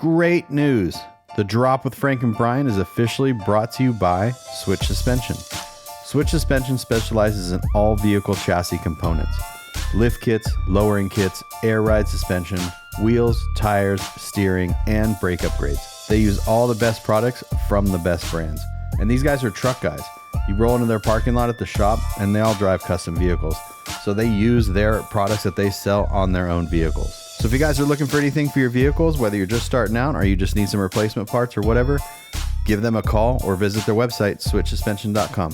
Great news. The Drop with Frank and Brian is officially brought to you by Switch Suspension. Switch Suspension specializes in all vehicle chassis components. Lift kits, lowering kits, air ride suspension, wheels, tires, steering, and brake upgrades. They use all the best products from the best brands. And these guys are truck guys. You roll into their parking lot at the shop and they all drive custom vehicles. So they use their products that they sell on their own vehicles. So if you guys are looking for anything for your vehicles, whether you're just starting out or you just need some replacement parts or whatever, give them a call or visit their website, switchsuspension.com.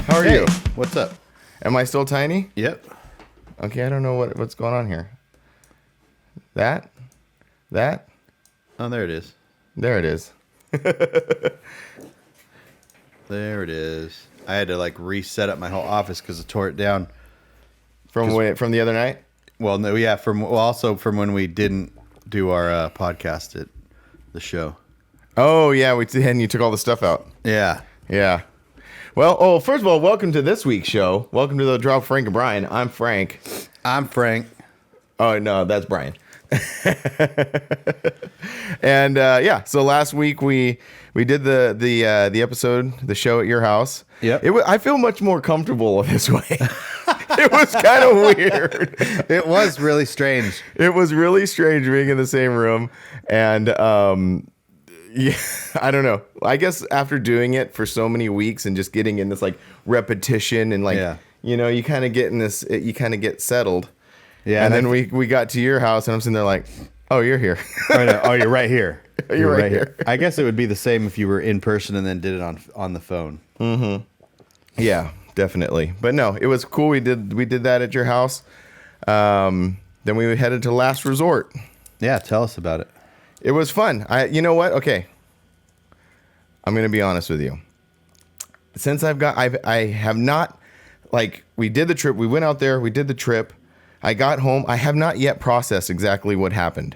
How are you? What's up? Am I still tiny? Yep. Okay, I don't know what's going on here. That? Oh, there it is. There it is. There it is. I had to like reset up my whole office because I tore it down. From the other night? Well, no, yeah, also from when we didn't do our podcast at the show. Oh, yeah, and you took all the stuff out. Yeah. Yeah. Well, first of all, welcome to this week's show. Welcome to the Drop Frank and Brian. I'm Frank. I'm Frank. Oh, no, that's Brian. And so last week we did the episode, the show at your house. Yep. I feel much more comfortable this way. It was kind of weird. It was really strange. It was really strange being in the same room. And yeah, I don't know. I guess after doing it for so many weeks and just getting in this like repetition and like, you kind of get in this, you kind of get settled. Yeah. And then we got to your house and I'm sitting there like, oh, you're here. Oh, you're right here. You're right here. I guess it would be the same if you were in person and then did it on the phone. Mm-hmm. Yeah, definitely. But no, it was cool. We did that at your house. Then we headed to Last Resort. Yeah. Tell us about it. It was fun. You know what? Okay. I'm going to be honest with you. Since I have not, like, we did the trip. We went out there. We did the trip. I got home. I have not yet processed exactly what happened.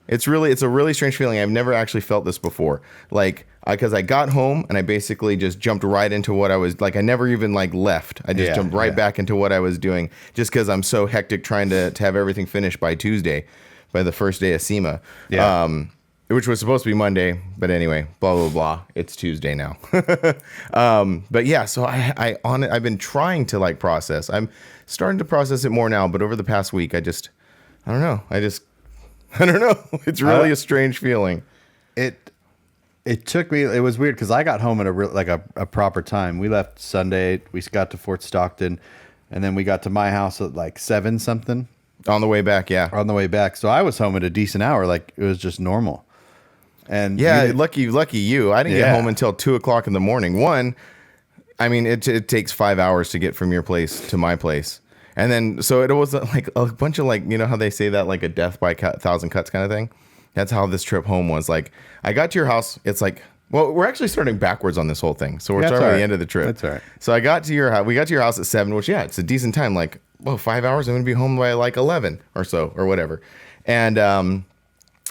It's a really strange feeling. I've never actually felt this before. Like, because I got home and I basically just jumped right into what I was, like, I never even, like, left. I just jumped right back into what I was doing just because I'm so hectic trying to have everything finished by Tuesday. By the first day of SEMA, which was supposed to be Monday, but anyway, blah blah blah. It's Tuesday now. But yeah, so I've been trying to like process. I'm starting to process it more now, but over the past week, I don't know. I don't know. It's really a strange feeling. It took me. It was weird because I got home at a proper time. We left Sunday. We got to Fort Stockton, and then we got to my house at like 7 something. On the way back, yeah. On the way back. So I was home at a decent hour. Like, it was just normal. And yeah, lucky you. I didn't get home until 2 o'clock in the morning. It takes 5 hours to get from your place to my place. And then, so it was like a bunch of like, you know how they say that, like a death by 1,000 cuts kind of thing? That's how this trip home was. Like, I got to your house. It's like, well, we're actually starting backwards on this whole thing. So we're starting at the end of the trip. That's all right. So we got to your house at 7, which, yeah, it's a decent time. Like, well, 5 hours, I'm going to be home by like 11 or so or whatever. And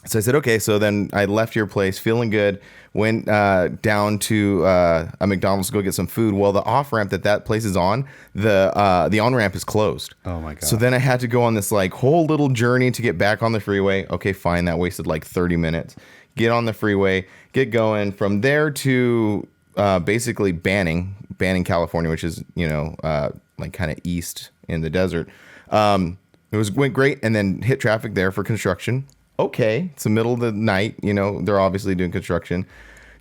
so I said, okay. So then I left your place feeling good, went down to a McDonald's to go get some food. Well, the off-ramp that place is on, the on-ramp is closed. Oh, my God. So then I had to go on this like whole little journey to get back on the freeway. Okay, fine. That wasted like 30 minutes. Get on the freeway, get going. From there to basically Banning, California, which is, like kind of east in the desert. Went great, and then hit traffic there for construction. Okay, it's the middle of the night. They're obviously doing construction.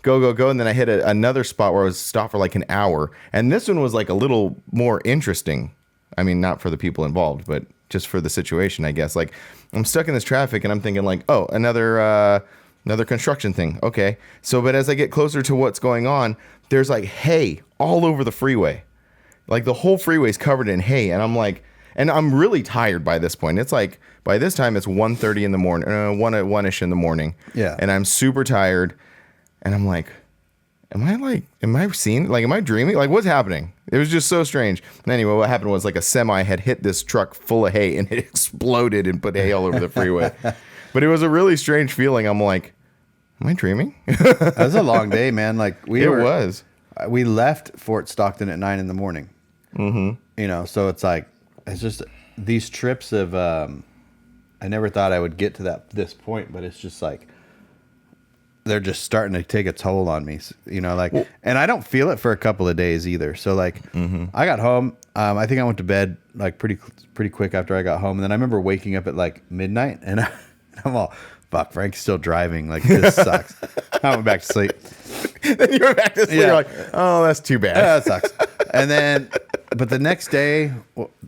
Go, and then I hit another spot where I was stopped for like an hour. And this one was like a little more interesting. I mean, not for the people involved, but just for the situation, I guess. Like, I'm stuck in this traffic, and I'm thinking like, oh, another construction thing. Okay, but as I get closer to what's going on, there's like hay all over the freeway. Like the whole freeway is covered in hay, and I'm like, and I'm really tired by this point. It's like by this time it's 1:30 in the morning, 1-ish in the morning. Yeah. And I'm super tired, and I'm like, am I dreaming? Like, what's happening? It was just so strange. And anyway, what happened was like a semi had hit this truck full of hay and it exploded and put hay all over the freeway. But it was a really strange feeling. I'm like, am I dreaming? That was a long day, man. Like we left Fort Stockton at 9 a.m. Mm-hmm. So it's like, it's just these trips of, I never thought I would get to this point, but it's just like, they're just starting to take a toll on me, and I don't feel it for a couple of days either. So like, I got home. I think I went to bed like pretty quick after I got home. And then I remember waking up at like midnight and I'm all, fuck, Frank's still driving. Like, this sucks. I went back to sleep. Then you went back to sleep. Yeah. You're like, oh, that's too bad. Yeah, that sucks. And then, but the next day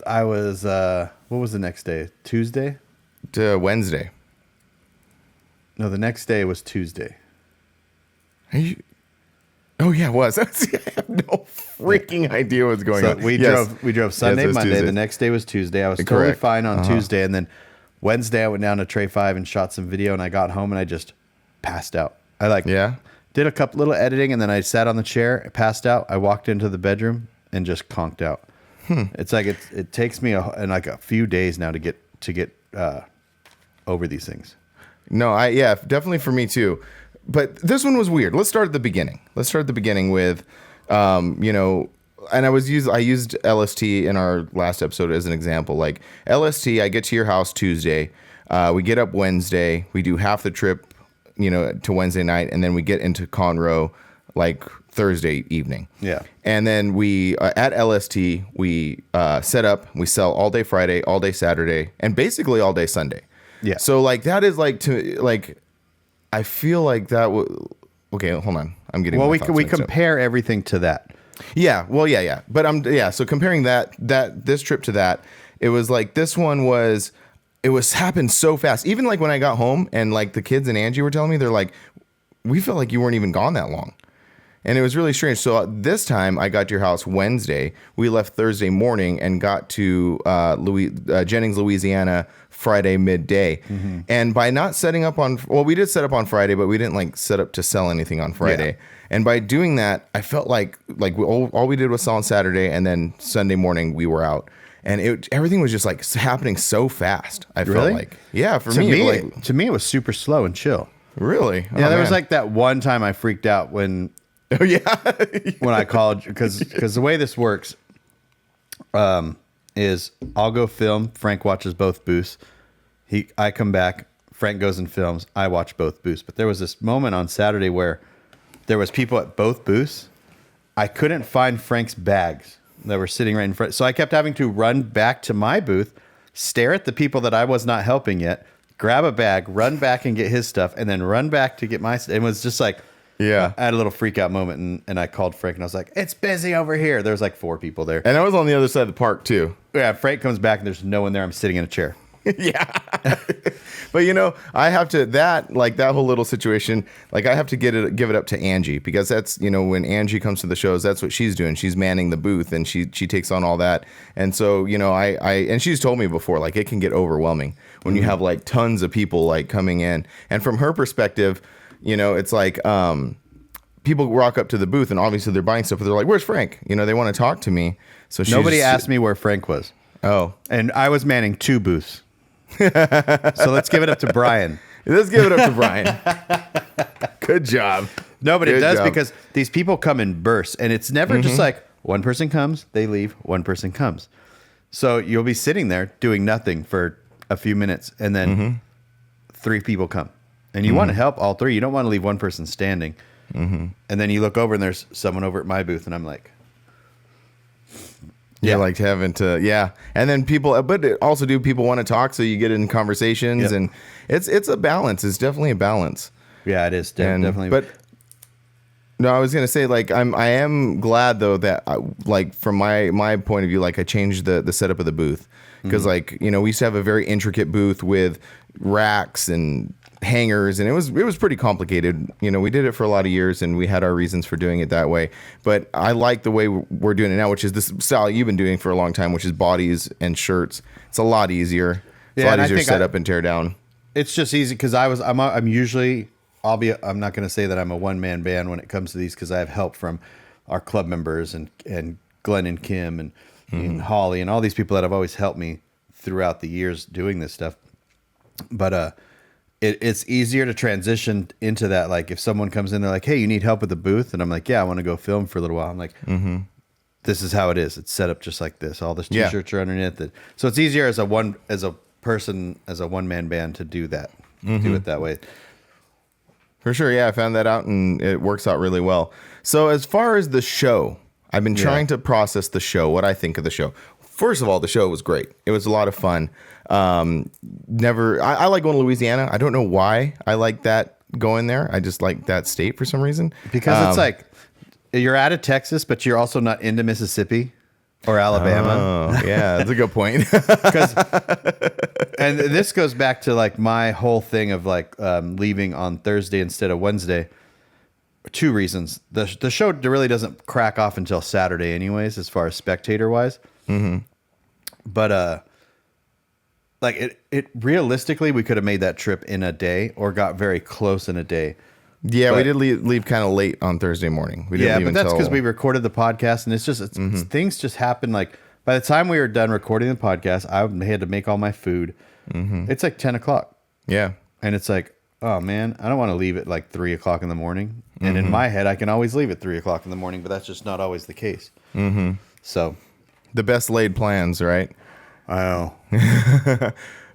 I was, what was the next day? Tuesday? To Wednesday. No, the next day was Tuesday. Oh yeah, it was. I have no freaking idea what's going on. We drove Sunday, Monday. Tuesday. The next day was Tuesday. I was totally fine on Tuesday, and then Wednesday I went down to Tray 5 and shot some video, and I got home and I just passed out. Did a couple little editing, and then I sat on the chair, passed out. I walked into the bedroom and just conked out. It's like it takes me a few days now to get over these things. No, definitely for me too. But this one was weird. Let's start at the beginning. With, and I used LST in our last episode as an example. Like LST, I get to your house Tuesday. We get up Wednesday. We do half the trip, to Wednesday night, and then we get into Conroe like Thursday evening. Yeah. And then we at LST we set up. We sell all day Friday, all day Saturday, and basically all day Sunday. Yeah. So like that is I feel like that okay, hold on. I'm getting we compare everything to that. Yeah. Well, yeah. But so comparing this trip to that, it was like this one happened so fast. Even like when I got home and like the kids and Angie were telling me, they're like, we felt like you weren't even gone that long. And it was really strange. So this time I got to your house Wednesday. We left Thursday morning and got to Jennings, Louisiana, Friday midday. Mm-hmm. And by not setting up we did set up on Friday, but we didn't like set up to sell anything on Friday. Yeah. And by doing that, I felt like all we did was sell on Saturday, and then Sunday morning we were out. And everything was just like happening so fast. I felt like, yeah, to me it was super slow and chill. Really? Yeah, there was like that one time I freaked out when. Oh yeah, when I called, because the way this works, is I'll go film. Frank watches both booths. I come back. Frank goes and films. I watch both booths. But there was this moment on Saturday where there was people at both booths. I couldn't find Frank's bags that were sitting right in front. So I kept having to run back to my booth, stare at the people that I was not helping yet, grab a bag, run back and get his stuff, and then run back to get my stuff. It was just like. Yeah. I had a little freak out moment, and I called Frank and I was like, it's busy over here. There was like 4 people there. And I was on the other side of the park too. Yeah, Frank comes back and there's no one there. I'm sitting in a chair. Yeah. But I have to, that whole little situation, like I have to give it up to Angie, because that's, when Angie comes to the shows, that's what she's doing. She's manning the booth and she takes on all that. And so, and she's told me before, like it can get overwhelming when you have like tons of people like coming in. And from her perspective, it's like people walk up to the booth and obviously they're buying stuff, but they're like, "Where's Frank?" They want to talk to me. So nobody asked me where Frank was. Oh, and I was manning 2 booths. So let's give it up to Brian. Let's give it up to Brian. Good job. No, but it does, because these people come in bursts, and it's never just like one person comes, they leave, one person comes. So you'll be sitting there doing nothing for a few minutes, and then 3 people come. And you want to help all 3. You don't want to leave one person standing. Mm-hmm. And then you look over and there's someone over at my booth, and I'm like, yeah, like having to, yeah. And then people, but also people want to talk, so you get in conversations, and it's a balance. It's definitely a balance. Yeah, it is definitely. But no, I was gonna say, like, I am glad though that like from my point of view, like I changed the setup of the booth, because like we used to have a very intricate booth with racks and hangers, and it was pretty complicated. We did it for a lot of years, and we had our reasons for doing it that way. But I like the way we're doing it now, which is this style you've been doing for a long time, which is bodies and shirts. It's a lot easier. It's a lot easier to set up and tear down. It's just easy because I'm usually I'm not going to say that I'm a one-man band when it comes to these, because I have help from our club members and Glenn and Kim and Holly and all these people that have always helped me throughout the years doing this stuff. But it's easier to transition into that. Like if someone comes in, they're like, hey, you need help with the booth? And I'm like, yeah, I want to go film for a little while. I'm like, this is how it is. It's set up just like this. All the t-shirts are underneath it. So it's easier as a one-man band to do that, do it that way. For sure. Yeah, I found that out and it works out really well. So as far as the show, I've been trying to process the show, what I think of the show. First of all, the show was great. It was a lot of fun. I like going to Louisiana. I don't know why I like that going there. I just like that state for some reason. Because it's like you're out of Texas, but you're also not into Mississippi or Alabama. Oh, yeah, that's a good point. And this goes back to like my whole thing of like leaving on Thursday instead of Wednesday. 2 reasons. The show really doesn't crack off until Saturday anyways, as far as spectator wise. But like it realistically, we could have made that trip in a day or got very close in a day. Yeah, we did leave kind of late on Thursday morning. We didn't leave but that's because we recorded the podcast, and it's things just happen. Like by the time we were done recording the podcast, I had to make all my food. It's like 10 o'clock. Yeah, and it's like, oh man, I don't want to leave at like 3 o'clock in the morning. And in my head, I can always leave at 3 o'clock in the morning, but that's just not always the case. So, the best laid plans, right? I know.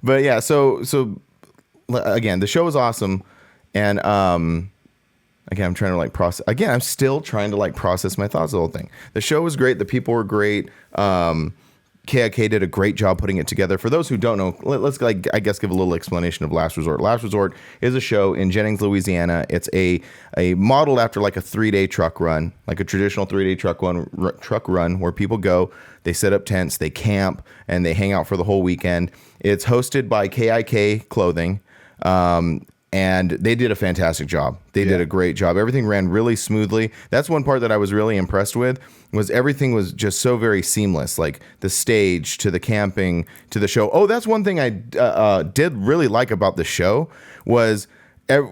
But yeah, so again, the show was awesome, and again, I'm trying to like process. Again, I'm still trying to like process my thoughts of the whole thing. The show was great. The people were great. KIK did a great job putting it together. For those who don't know, let's like I guess give a little explanation of Last Resort. Last Resort is a show in Jennings, Louisiana. It's a modeled after like a 3-day truck run, like a traditional 3-day truck run where people go, they set up tents, they camp, and they hang out for the whole weekend. It's hosted by KIK Clothing. And they did a fantastic job. They did a great job. Everything ran really smoothly. That's one part that I was really impressed with, was everything was just so very seamless, like the stage to the camping to the show. Oh, that's one thing I did really like about the show was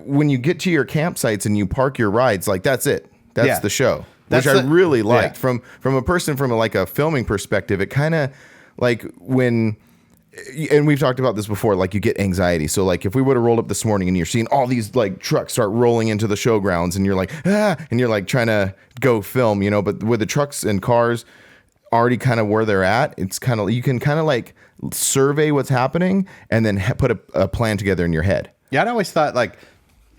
when you get to your campsites and you park your rides, like that's it. That's the show, which I really liked. From a person from like a filming perspective, it kind of like when... And we've talked about this before, like you get anxiety. So like if we would have rolled up this morning and you're seeing all these like trucks start rolling into the showgrounds and you're like, and you're like trying to go film, but with the trucks and cars already kind of where they're at, it's kind of, you can kind of like survey what's happening and then put a plan together in your head. Yeah, I always thought like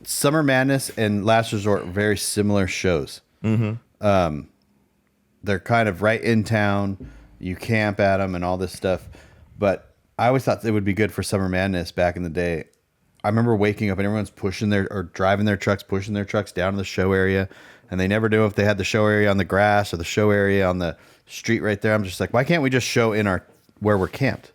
Summer Madness and Last Resort were very similar shows. They're kind of right in town. You camp at them and all this stuff. But I always thought it would be good for Summer Madness back in the day. I remember waking up and everyone's driving their trucks, pushing their trucks down to the show area. And they never knew if they had the show area on the grass or the show area on the street right there. I'm just like, why can't we just show in where we're camped?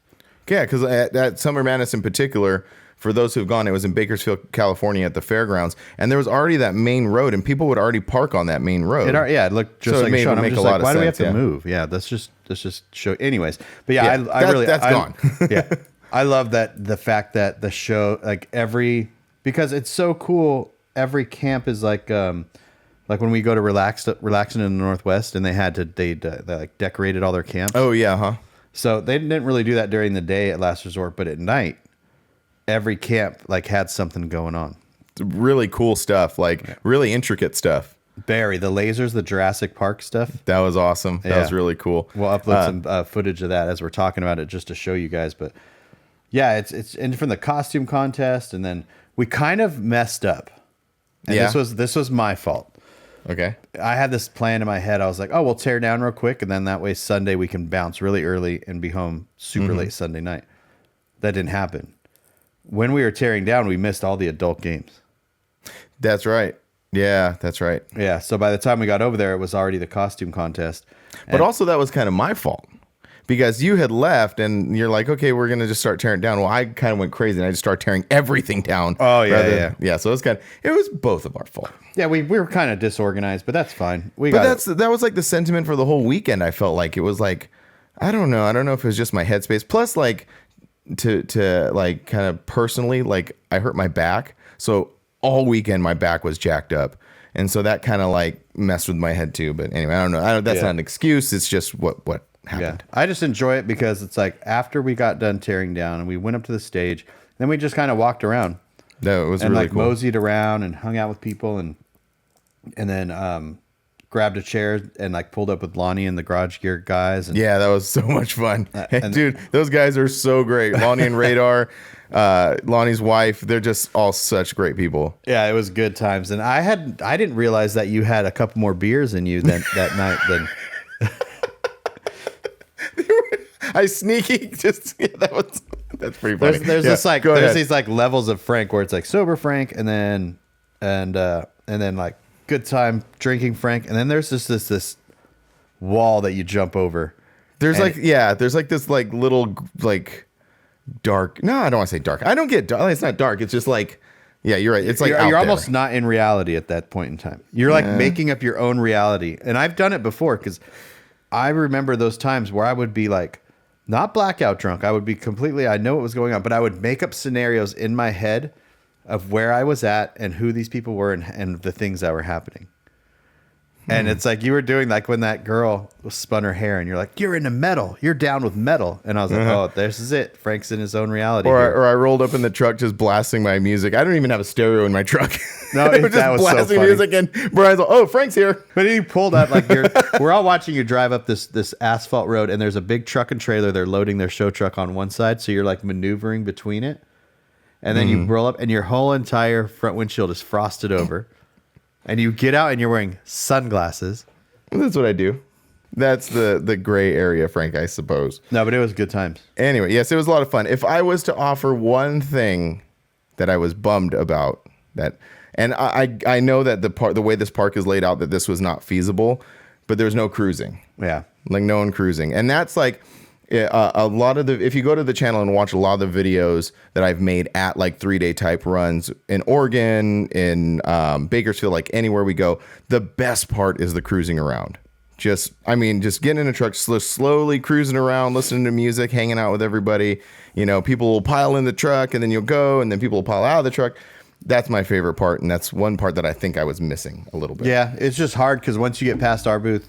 Yeah, because at Summer Madness in particular, for those who've gone, it was in Bakersfield, California at the fairgrounds. And there was already that main road and people would already park on that main road. It looked just like a show. I'm just like, why do we have to move? Yeah, let's just show. Anyways, but yeah, that's gone. Yeah, I love the fact that the show, like because it's so cool. Every camp is like when we go to relaxing in the Northwest, and they like decorated all their camps. Oh yeah, huh? So they didn't really do that during the day at Last Resort, but at night, every camp like had something going on. Really cool stuff, like really intricate stuff. Barry, the lasers, the Jurassic Park stuff. That was awesome. That was really cool. We'll upload some footage of that as we're talking about it, just to show you guys. But yeah, it's and from the costume contest, and then we kind of messed up. And this was my fault. Okay. I had this plan in my head. I was like, oh, we'll tear down real quick, and then that way Sunday we can bounce really early and be home super late Sunday night. That didn't happen. When we were tearing down, we missed all the adult games. That's right. Yeah, that's right. Yeah, so by the time we got over there, it was already the costume contest. But also that was kind of my fault because you had left and you're like, okay, we're going to just start tearing it down. Well, I kind of went crazy and I just started tearing everything down. Oh, yeah. Yeah, so it was both of our fault. Yeah, we were kind of disorganized, but that's fine. That was like the sentiment for the whole weekend. I felt like it was like, I don't know if it was just my headspace. Plus, like, to like kind of personally, like I hurt my back. So all weekend my back was jacked up. And so that kind of like messed with my head too. But anyway, I don't know. That's not an excuse. It's just what happened. I just enjoy it because it's like after we got done tearing down and we went up to the stage, then we just kind of walked around. No, it was and really like cool. moseyed around and hung out with people and then grabbed a chair and like pulled up with Lonnie and the Garage Gear guys. And, yeah, that was so much fun. Dude, those guys are so great. Lonnie and Radar, Lonnie's wife, they're just all such great people. Yeah, it was good times. And I didn't realize that you had a couple more beers in you that night than I sneaky that's pretty funny. There's these like levels of Frank where it's like sober Frank and then like good time drinking Frank, and then there's just this wall that you jump over. There's this like little like dark. No, I don't want to say dark. I don't get dark. It's not dark. It's just like, yeah, you're right. It's like you're almost not in reality at that point in time. You're like making up your own reality, and I've done it before because I remember those times where I would be like not blackout drunk. I would be completely. I know what was going on, but I would make up scenarios in my head of where I was at and who these people were and the things that were happening. And it's like you were doing like when that girl spun her hair and you're like, you're into metal. You're down with metal. And I was like, oh, this is it. Frank's in his own reality. Or I rolled up in the truck just blasting my music. I don't even have a stereo in my truck. No, that was blasting so music and Brian's like, oh, Frank's here. But he pulled up like we're all watching you drive up this asphalt road and there's a big truck and trailer. They're loading their show truck on one side. So you're like maneuvering between it. And then you roll up and your whole entire front windshield is frosted over. And you get out and you're wearing sunglasses. That's what I do. That's the gray area, Frank, I suppose. No, but it was good times. Anyway, yes, it was a lot of fun. If I was to offer one thing that I was bummed about, and I know that the way this park is laid out, that this was not feasible, but there's no cruising. Yeah. Like no one cruising. And that's like a lot of if you go to the channel and watch a lot of the videos that I've made at like 3-day type runs in Oregon, in Bakersfield, like anywhere we go, the best part is the cruising around. Just getting in a truck, slowly cruising around, listening to music, hanging out with everybody. You know, people will pile in the truck and then you'll go and then people will pile out of the truck. That's my favorite part. And that's one part that I think I was missing a little bit. Yeah. It's just hard because once you get past our booth,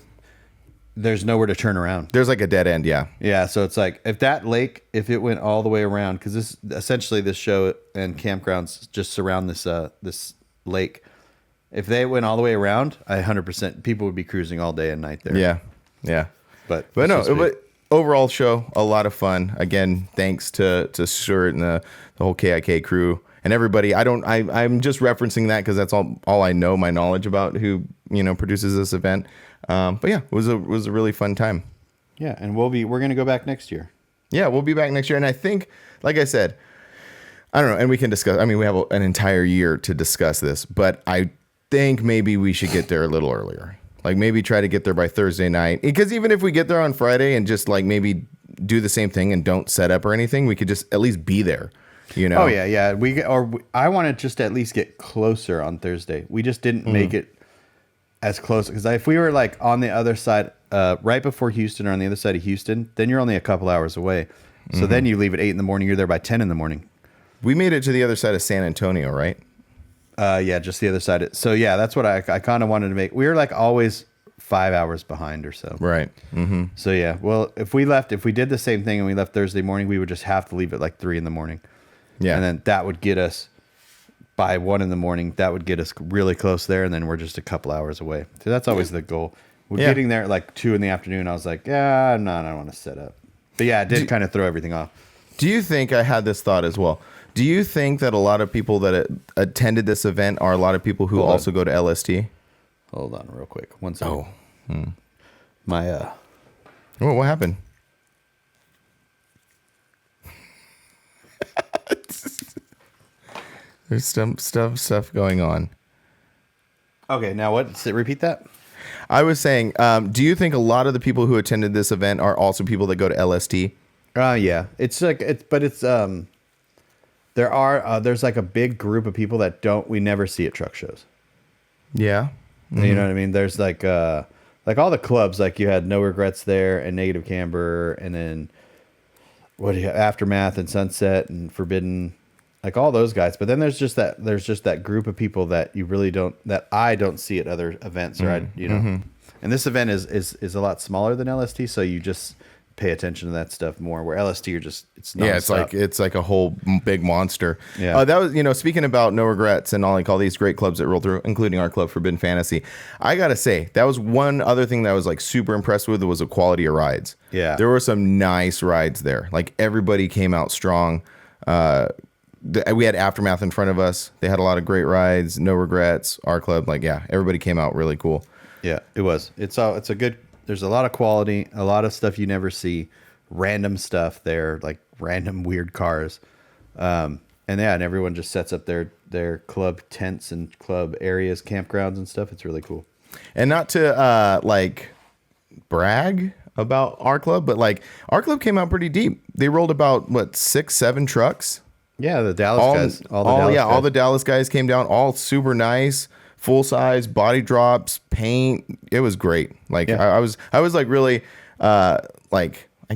there's nowhere to turn around. There's like a dead end. Yeah. Yeah. So it's like if that lake, if it went all the way around, because this show and campgrounds just surround this lake. If they went all the way around, 100% people would be cruising all day and night there. Yeah. Yeah. But overall show, a lot of fun. Again, thanks to Stuart and the whole KIK crew and everybody. I'm just referencing that because that's all I know, my knowledge about who, produces this event. But yeah, it was a really fun time. Yeah. And we're going to go back next year. Yeah, we'll be back next year. And I think, like I said, I don't know. And we can discuss, we have an entire year to discuss this, but I think maybe we should get there a little earlier. Like maybe try to get there by Thursday night. Because even if we get there on Friday and just like maybe do the same thing and don't set up or anything, we could just at least be there. Oh yeah, yeah. I want to just at least get closer on Thursday. We just didn't make it as close because if we were like on the other side, right before Houston or on the other side of Houston, then you're only a couple hours away. So then you leave at 8 a.m. You're there by 10 a.m. We made it to the other side of San Antonio, right? Yeah, just the other side. So yeah, that's what I kind of wanted to make. We were like always 5 hours behind or so. Right. Mm-hmm. So yeah, well, if we did the same thing and we left Thursday morning, we would just have to leave at like 3 a.m. Yeah. And then that would get us by 1 a.m. That would get us really close there. And then we're just a couple hours away. So that's always the goal. We're getting there at like 2 p.m. I was like, yeah, no, I don't want to set up. But yeah, it did kind of throw everything off. Do you think, I had this thought as well, do you think that a lot of people that attended this event are a lot of people who also go to LST? Hold on real quick. 1 second. My, what happened? There's some stuff going on. Okay, now what? Repeat that. I was saying, do you think a lot of the people who attended this event are also people that go to LST? Yeah. It's like there's like a big group of people that we never see at truck shows. Yeah. Mm-hmm. You know what I mean? There's like all the clubs, like you had No Regrets there and Negative Camber and then what do you have? Aftermath and Sunset and Forbidden. like all those guys. But then there's just that group of people that you really don't, that I don't see at other events, or and this event is a lot smaller than LST, so you just pay attention to that stuff more. Where LST, you're just it's like a whole big monster. Yeah, that was speaking about no regrets and all these great clubs that roll through, including our club, Forbidden Fantasy. I gotta say that was one other thing that I was like super impressed with, was the quality of rides. Yeah, there were some nice rides there. Like everybody came out strong. We had Aftermath in front of us. They had a lot of great rides. No regrets. Our club, everybody came out really cool. Yeah, it was. It's a good. There's a lot of quality, a lot of stuff you never see, random stuff there, like random weird cars, and everyone just sets up their club tents and club areas, campgrounds and stuff. It's really cool. And not to brag about our club, but our club came out pretty deep. They rolled about 6-7 trucks. Yeah, the Dallas guys. All the Dallas guys came down, all super nice. Full size body drops, paint. It was great. I was like really I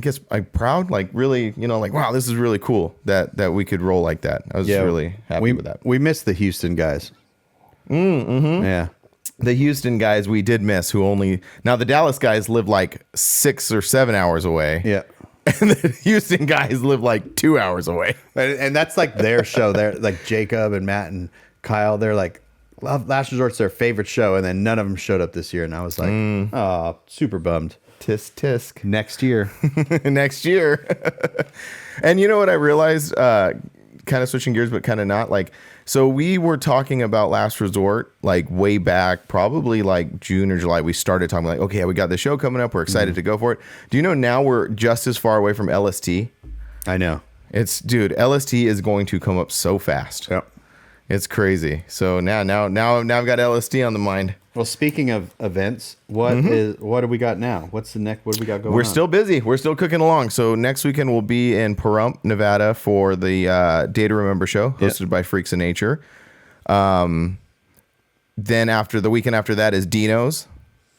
guess I'm proud, really, wow, this is really cool that we could roll like that. I was really happy with that. We missed the Houston guys. Yeah. The Houston guys we did miss, now the Dallas guys live 6 or 7 hours away. Yeah. And the Houston guys live 2 hours away. And that's their show. They're Jacob and Matt and Kyle, they're Last Resort's their favorite show, and then none of them showed up this year, and I was oh, super bummed. Tisk tisk. Next year. Next year. And you know what I realized, kind of switching gears, but kind of not, so we were talking about Last Resort, way back, probably June or July. We started talking okay, we got the show coming up. We're excited to go for it. Do you know now we're just as far away from LST? I know. Dude, LST is going to come up so fast. Yep. It's crazy. So now I've got LSD on the mind. Well, speaking of events, what do we got now? What's the next? What do we got going on? We're still busy. We're still cooking along. So next weekend we'll be in Pahrump, Nevada for the Day to Remember show hosted by Freaks of Nature. Then after the weekend after that is Dino's.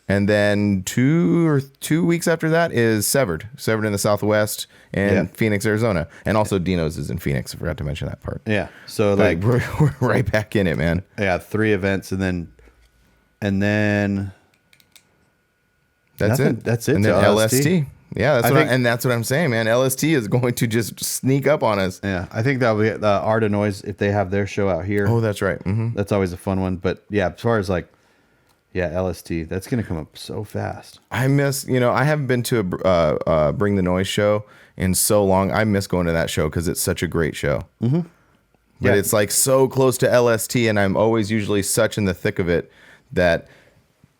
And then 2 weeks after that is Severed in the Southwest and Phoenix, Arizona. And also Dino's is in Phoenix. I forgot to mention that part. Yeah. So we're right back in it, man. Yeah. 3 events and then that's it. That's it. And then LST. Yeah. That's what I'm saying, man. LST is going to just sneak up on us. Yeah. I think that'll be Art of Noise if they have their show out here. Oh, that's right. Mm-hmm. That's always a fun one. But yeah, as far as LST, that's going to come up so fast. I miss, I haven't been to a Bring the Noise show in so long. I miss going to that show because it's such a great show. Mm-hmm. But it's so close to LST, and I'm always usually such in the thick of it that,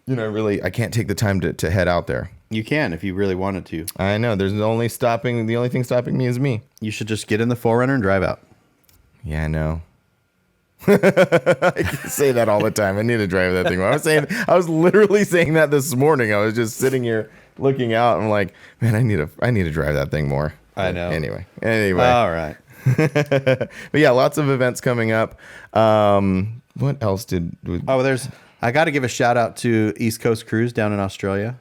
really, I can't take the time to head out there. You can if you really wanted to. I know. The only thing stopping me is me. You should just get in the 4Runner and drive out. Yeah, I know. I say that all the time. I need to drive that thing. I was literally saying that this morning. I was just sitting here looking out. I'm like, man, I need to drive that thing more. I know. Anyway. All right. But yeah, lots of events coming up. What else I got to give a shout out to East Coast Cruise down in Australia.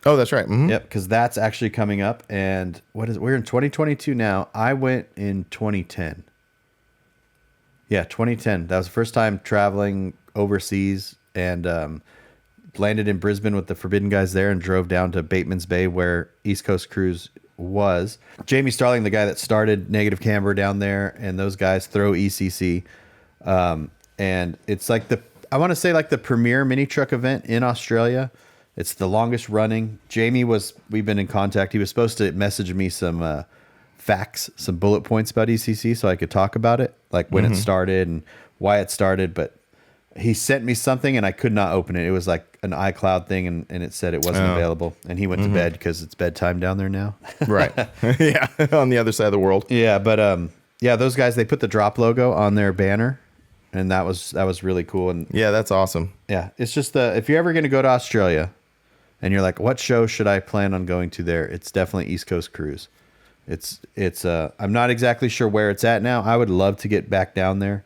Oh, that's right. Mm-hmm. Yep, because that's actually coming up. And we're in 2022 now. I went in 2010. Yeah, 2010. That was the first time traveling overseas, and landed in Brisbane with the Forbidden guys there and drove down to Bateman's Bay where East Coast Cruise was. Jamie Starling, the guy that started Negative Camber down there, and those guys throw ECC. And it's I want to say the premier mini truck event in Australia. It's the longest running. We've been in contact. He was supposed to message me some facts, some bullet points about ECC so I could talk about it, when it started and why it started. But he sent me something and I could not open it. It was an iCloud thing, and it said it wasn't available. And he went to bed because it's bedtime down there now. Right. Yeah. On the other side of the world. Yeah. But those guys, they put the drop logo on their banner, and that was really cool. And yeah, that's awesome. Yeah. It's just if you're ever going to go to Australia and you're like, what show should I plan on going to there? It's definitely East Coast Cruise. It's I'm not exactly sure where it's at now. I would love to get back down there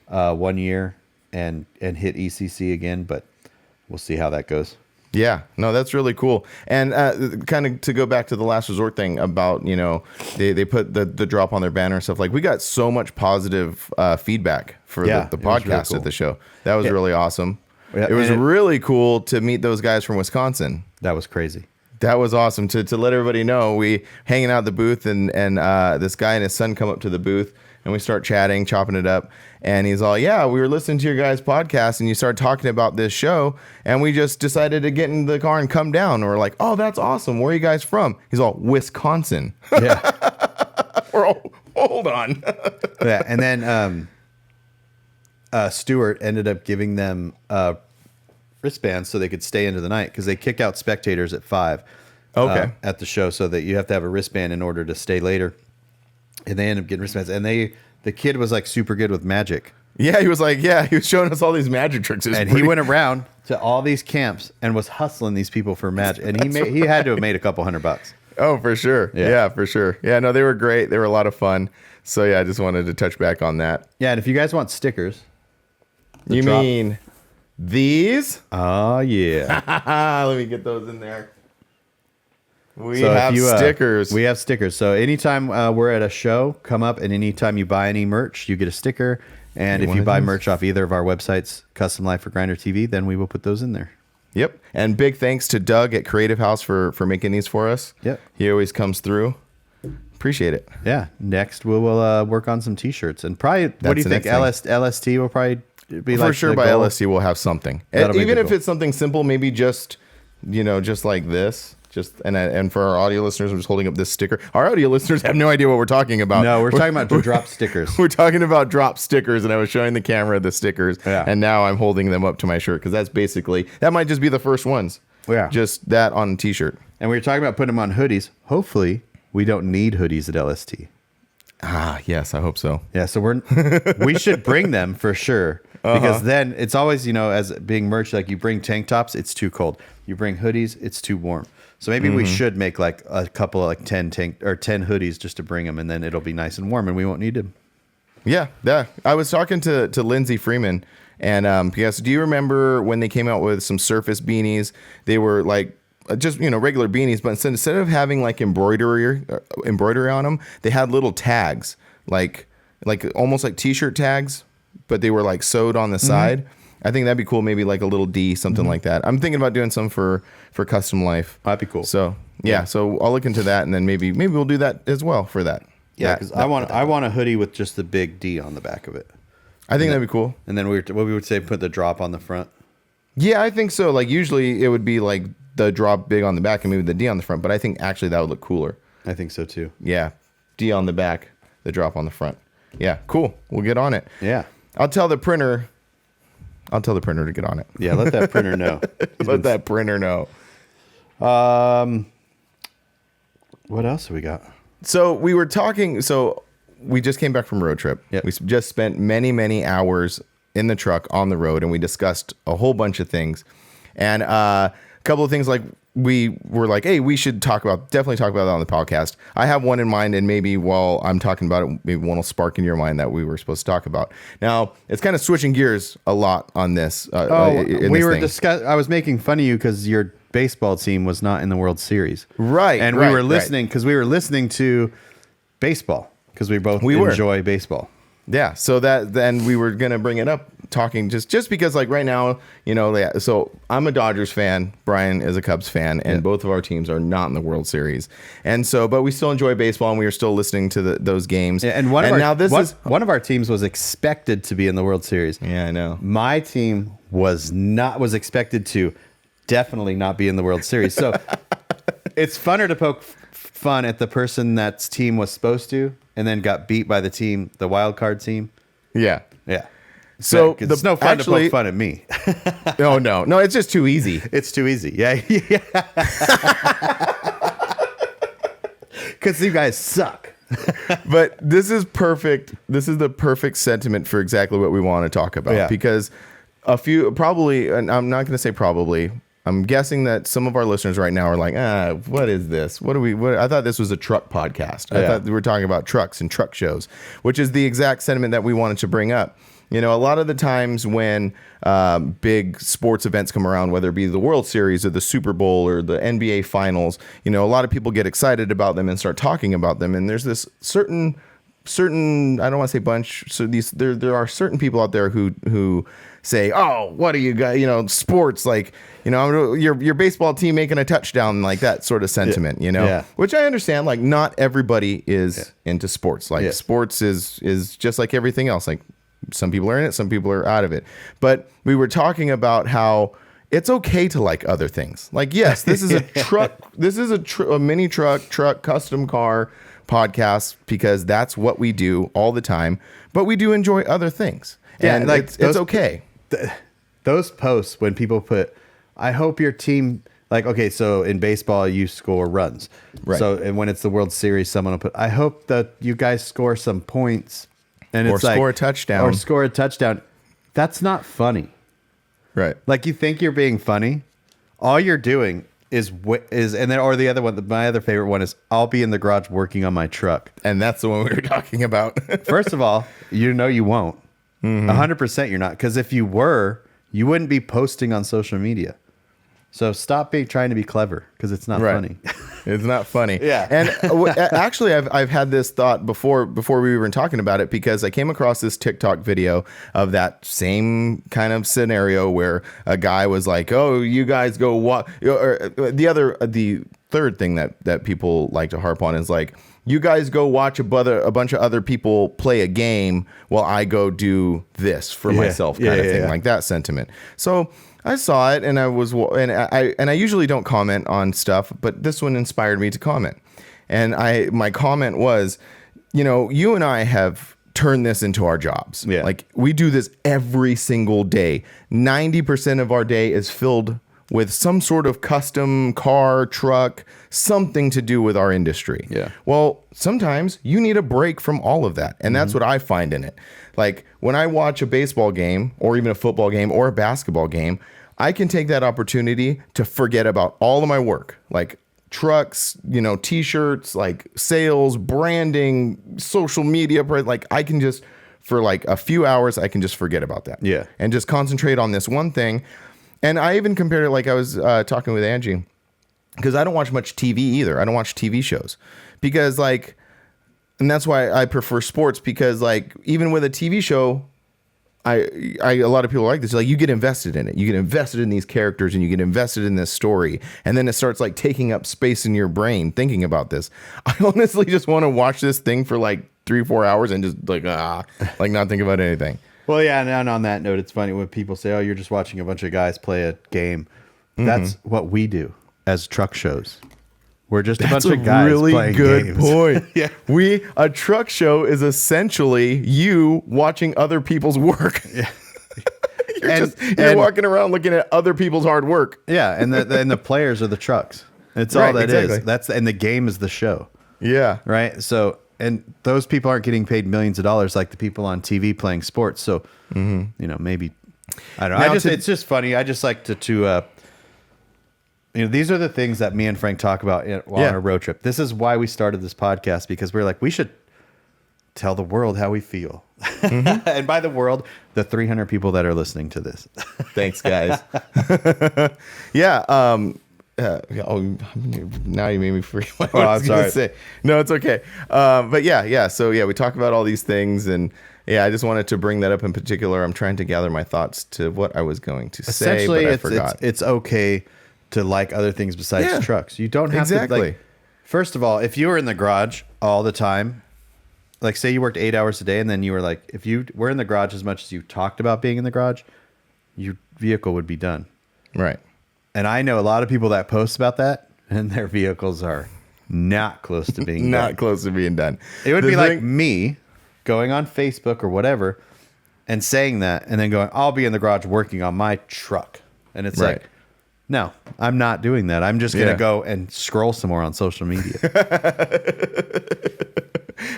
1 year and hit ECC again, but we'll see how that goes. Yeah, no, that's really cool. And kind of to go back to the last resort thing about, they put the drop on their banner and stuff. Like, we got so much positive feedback for the podcast really cool. at the show. That was really awesome. Yeah, it was really cool to meet those guys from Wisconsin. That was crazy. That was awesome to let everybody know. We hanging out at the booth, and this guy and his son come up to the booth, and we start chatting, chopping it up. And he's all, yeah, we were listening to your guys' podcast, and you started talking about this show, and we just decided to get in the car and come down. And we're like, oh, that's awesome. Where are you guys from? He's all, Wisconsin. Yeah. We're all, hold on. Yeah, and then Stuart ended up giving them wristbands so they could stay into the night, because they kick out spectators at 5 at the show, so that you have to have a wristband in order to stay later. And they end up getting wristbands, and the kid was like super good with magic. Yeah, he was showing us all these magic tricks. And he went around to all these camps and was hustling these people for magic. And he had to have made a couple $100. Oh, for sure. Yeah, for sure. Yeah, no, they were great. They were a lot of fun. So yeah, I just wanted to touch back on that. Yeah, and if you guys want stickers, you mean these? Oh yeah. Let me get those in there. We have stickers. We have stickers. So anytime we're at a show, come up, and anytime you buy any merch, you get a sticker. And if you buy merch off either of our websites, Custom Life or Grinder TV, then we will put those in there. Yep. And big thanks to Doug at Creative House for making these for us. Yep. He always comes through. Appreciate it. Yeah. Next, we will work on some T-shirts. And probably, what do you think? LST will probably be for sure. By LST, we'll have something. Even if goal. it's something simple, maybe just like this. And for our audio listeners, I'm just holding up this sticker. Our audio listeners have no idea what we're talking about. No, we're talking about drop stickers. We're talking about drop stickers, and I was showing the camera the stickers, yeah. And now I'm holding them up to my shirt, because that might just be the first ones. Yeah. Just that on a T-shirt. And we were talking about putting them on hoodies. Hopefully, we don't need hoodies at LST. Ah, yes, I hope so. Yeah, so we should bring them for sure. Because then it's always, as being merch, like you bring tank tops, it's too cold. You bring hoodies, it's too warm. So maybe we should make like a couple of 10 hoodies just to bring them, and then it'll be nice and warm, and we won't need them. Yeah. I was talking to Lindsay Freeman, and because do you remember when they came out with some Surface beanies? They were like just regular beanies, but instead of having like embroidery on them, they had little tags, like almost like T-shirt tags, but they were like sewed on the side. I think that'd be cool. Maybe like a little D, something like that. I'm thinking about doing some for Custom Life. That'd be cool. So yeah, so I'll look into that, and then maybe we'll do that as well for that. Yeah, because I want a hoodie with just the big D on the back of it. I think that'd be cool. And then what we would say, put the drop on the front. Yeah, I think so. Like usually it would be like the drop big on the back and maybe the D on the front, but I think actually that would look cooler. I think so too. Yeah, D on the back, the drop on the front. Yeah, cool. We'll get on it. Yeah. I'll tell the printer to get on it. Yeah, let that printer know. Let that printer know. What else have we got? So we were talking. So we just came back from a road trip. Yep. We just spent many, many hours in the truck on the road, and we discussed a whole bunch of things. And a couple of things, like we were like, hey, we should definitely talk about that on the podcast. I have one in mind, and maybe while I'm talking about it, maybe one will spark in your mind that we were supposed to talk about. Now, it's kind of switching gears a lot on this. I was making fun of you because your baseball team was not in the World Series. Right. And we were listening because we were listening to baseball because we both enjoy baseball. Yeah, so then we were gonna bring it up, talking just because like right now, so I'm a Dodgers fan, Brian is a Cubs fan, and both of our teams are not in the World Series, and so but we still enjoy baseball, and we are still listening to those games. Yeah, and one of our teams was expected to be in the World Series. Yeah, I know. My team was expected to definitely not be in the World Series. So it's funner to poke fun at the person that's team was supposed to, and then got beat by the wild card team. Yeah. Yeah. So it's no fun to poke fun at me. No, it's just too easy. It's too easy. Yeah. Because you guys suck. But this is perfect. This is the perfect sentiment for exactly what we want to talk about. Yeah. Because and I'm not going to say probably, I'm guessing that some of our listeners right now are like, what is this? I thought this was a truck podcast. I thought we were talking about trucks and truck shows, which is the exact sentiment that we wanted to bring up. You know, a lot of the times when big sports events come around, whether it be the World Series or the Super Bowl or the NBA Finals, you know, a lot of people get excited about them and start talking about them. And there's this certain I don't want to say bunch. So there are certain people out there who say, oh, what are you guys, you know, sports, like, you know, your baseball team making a touchdown, like that sort of sentiment, you know, which I understand. Like, not everybody is into sports. Like sports is just like everything else. Like, some people are in it, some people are out of it. But we were talking about how it's okay to like other things. Like, yes, this is a truck. This is a mini truck, custom car podcast, because that's what we do all the time. But we do enjoy other things. Yeah, and like it's okay. Those posts when people put, I hope your team, like, okay, so in baseball, you score runs. Right. So, and when it's the World Series, someone will put, I hope that you guys score some points. And Or it's like, score a touchdown. Or score a touchdown. That's not funny. Right. Like, you think you're being funny. All you're doing is and then, or the other one, my other favorite one is, I'll be in the garage working on my truck. And that's the one we were talking about. First of all, you know you won't. 100% you're not. Because if you were, you wouldn't be posting on social media. So stop trying to be clever, because it's not funny. It's not funny. Yeah. And actually, I've had this thought before we were talking about it, because I came across this TikTok video of that same kind of scenario where a guy was like, "Oh, you guys go what?" The third thing that people like to harp on is like, "You guys go watch a bunch of other people play a game while I go do this for myself," kind of thing, like that sentiment. So I saw it, and I usually don't comment on stuff, but this one inspired me to comment. And my comment was, you know, you and I have turned this into our jobs. Yeah. Like, we do this every single day. 90% of our day is filled with some sort of custom car, truck, something to do with our industry. Yeah. Well, sometimes you need a break from all of that. And that's what I find in it. Like, when I watch a baseball game or even a football game or a basketball game, I can take that opportunity to forget about all of my work, like trucks, you know, t-shirts, like sales, branding, social media. Like, I can just, for like a few hours, I can just forget about that. Yeah. And just concentrate on this one thing. And I even compared it, like I was talking with Angie, because I don't watch much TV either. I don't watch TV shows because, like, and that's why I prefer sports, because, like, even with a TV show, a lot of people like this. Like, you get invested in it. You get invested in these characters, and you get invested in this story, and then it starts like taking up space in your brain thinking about this. I honestly just want to watch this thing for like 3-4 hours and just like not think about anything. Well, yeah, and on that note, it's funny when people say, "Oh, you're just watching a bunch of guys play a game." That's what we do as truck shows. We're just a bunch of guys playing games. Point. Yeah. A truck show is essentially you watching other people's work. Yeah. You're walking around looking at other people's hard work. Yeah, and the players are the trucks. It's all that is. And the game is the show. Yeah. Right? So, and those people aren't getting paid millions of dollars like the people on TV playing sports. So, you know, maybe, I don't know. It's just funny. I just like to you know, these are the things that me and Frank talk about on a road trip. This is why we started this podcast, because we're like, we should tell the world how we feel. And by the world, the 300 people that are listening to this. Thanks, guys. Yeah. Now you made me forget what I was going to say. No, it's okay. But yeah. So yeah, we talk about all these things, and yeah, I just wanted to bring that up in particular. I'm trying to gather my thoughts to what I was going to say, but I forgot. It's okay to like other things besides trucks. You don't have to, like, first of all, if you were in the garage all the time, like say you worked 8 hours a day, and then you were like, if you were in the garage as much as you talked about being in the garage, your vehicle would be done. Right. And I know a lot of people that post about that, and their vehicles are not close to being done. Close to being done. It would be like me going on Facebook or whatever and saying that, and then going, I'll be in the garage working on my truck. And it's like, no, I'm not doing that. I'm just going to go and scroll some more on social media.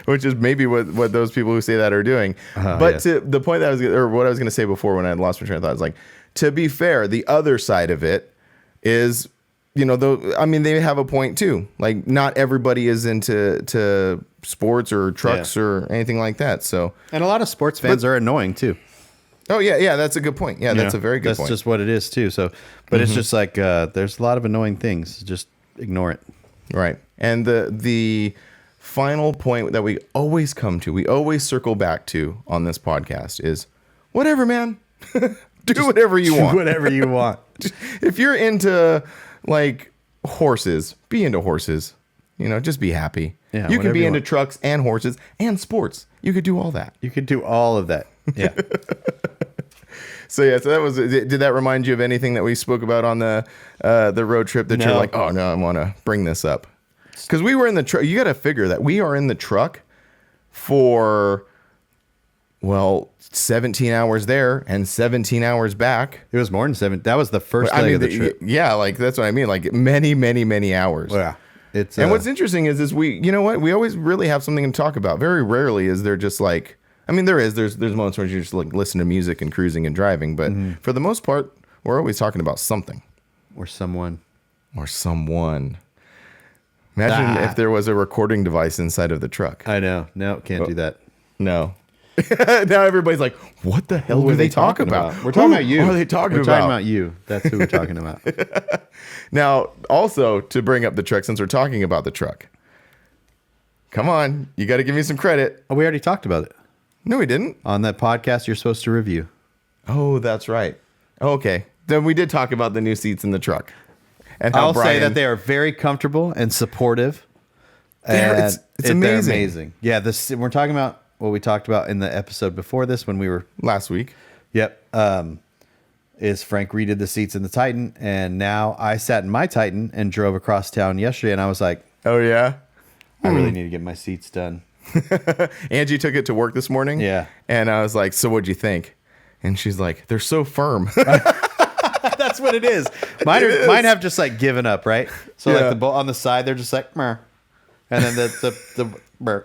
Which is maybe what those people who say that are doing. But to the point that what I was going to say before when I lost my train of thought is, like, to be fair, the other side of it is, you know, they have a point too. Like, not everybody is into sports or trucks or anything like that. So, and a lot of sports fans are annoying too. Oh yeah, that's a good point. Yeah, that's a very good that's point. just what it is too. So, but it's just like there's a lot of annoying things. Just ignore it. Right. And the final point that we always come to, we always circle back to on this podcast is whatever, man. Do whatever you want. Whatever you want. If you're into like horses, be into horses. Just be happy. Yeah, you can be you into want. trucks and horses and sports. You could do all that. You could do all of that. Yeah. So that was. Did that remind you of anything that we spoke about on the road trip that you're No. like, oh no, I want to bring this up? Because we were in the truck. You got to figure that we are in the truck for 17 hours there and 17 hours back. It was more than 7. That was the first leg of the trip. Yeah, like that's what I mean. Like many, many, many hours. Yeah. It's And what's interesting is we, we always really have something to talk about. Very rarely is there just like, there's moments where you just like listen to music and cruising and driving, but for the most part, we're always talking about something or someone. Imagine if there was a recording device inside of the truck. I know. No, can't do that. No. Now everybody's like, what the hell Who do are they talk about? We're talking Who about you. are they talking We're about? talking about you. That's who we're talking about. Now, also to bring up the truck, since we're talking about the truck, come on, you got to give me some credit. Oh, we already talked about it No, we didn't. on that podcast you're supposed to review. Oh, that's right. Okay. Then we did talk about the new seats in the truck. And how I'll say Brian, that they are very comfortable and supportive. It's They're amazing. amazing. Yeah, we're talking about what we talked about in the episode before this when we were. last week. Yep. Is Frank redid the seats in the Titan, and now I sat in my Titan and drove across town yesterday, and I was like, Oh, yeah. I really need to get my seats done. Angie took it to work this morning. Yeah. And I was like, so what'd you think? And she's like, they're so firm. That's what it is. Mine have just like given up, right? So Yeah. like on the side, they're just like, meh. And then the meh.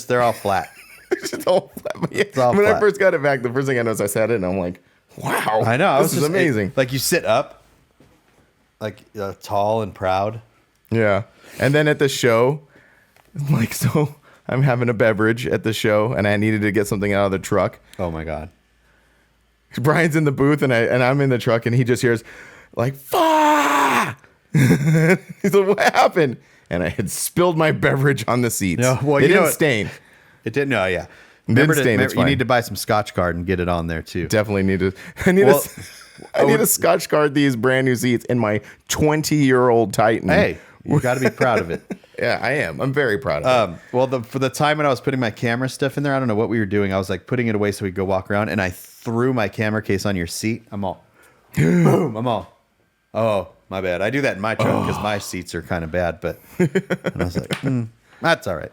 They're all flat. It's all flat. Yeah. all When I flat. first got it back, the first thing I noticed, I sat in and I'm like, wow. I know. This is amazing. Like you sit up, like tall and proud. Yeah. And then at the show, like, so I'm having a beverage at the show and I needed to get something out of the truck. Oh my God. Brian's in the booth and I'm in the truck and he just hears like, "Fuck!" He's like, what happened? And I had spilled my beverage on the seats. No, well, it you know didn't what? stain. It didn't. No, yeah. Didn't stain, it's You fine. need to buy some Scotch Guard and get it on there too. Definitely need to. I need to Scotch guard these brand new seats in my 20-year-old Titan. Hey, you got to be proud of it. Yeah, I am. I'm very proud of it. Well, for the time when I was putting my camera stuff in there, I don't know what we were doing. I was like putting it away so we could go walk around, and I threw my camera case on your seat. I'm all, boom. I'm all, oh, my bad. I do that in my truck because my seats are kind of bad. But and I was like, that's all right.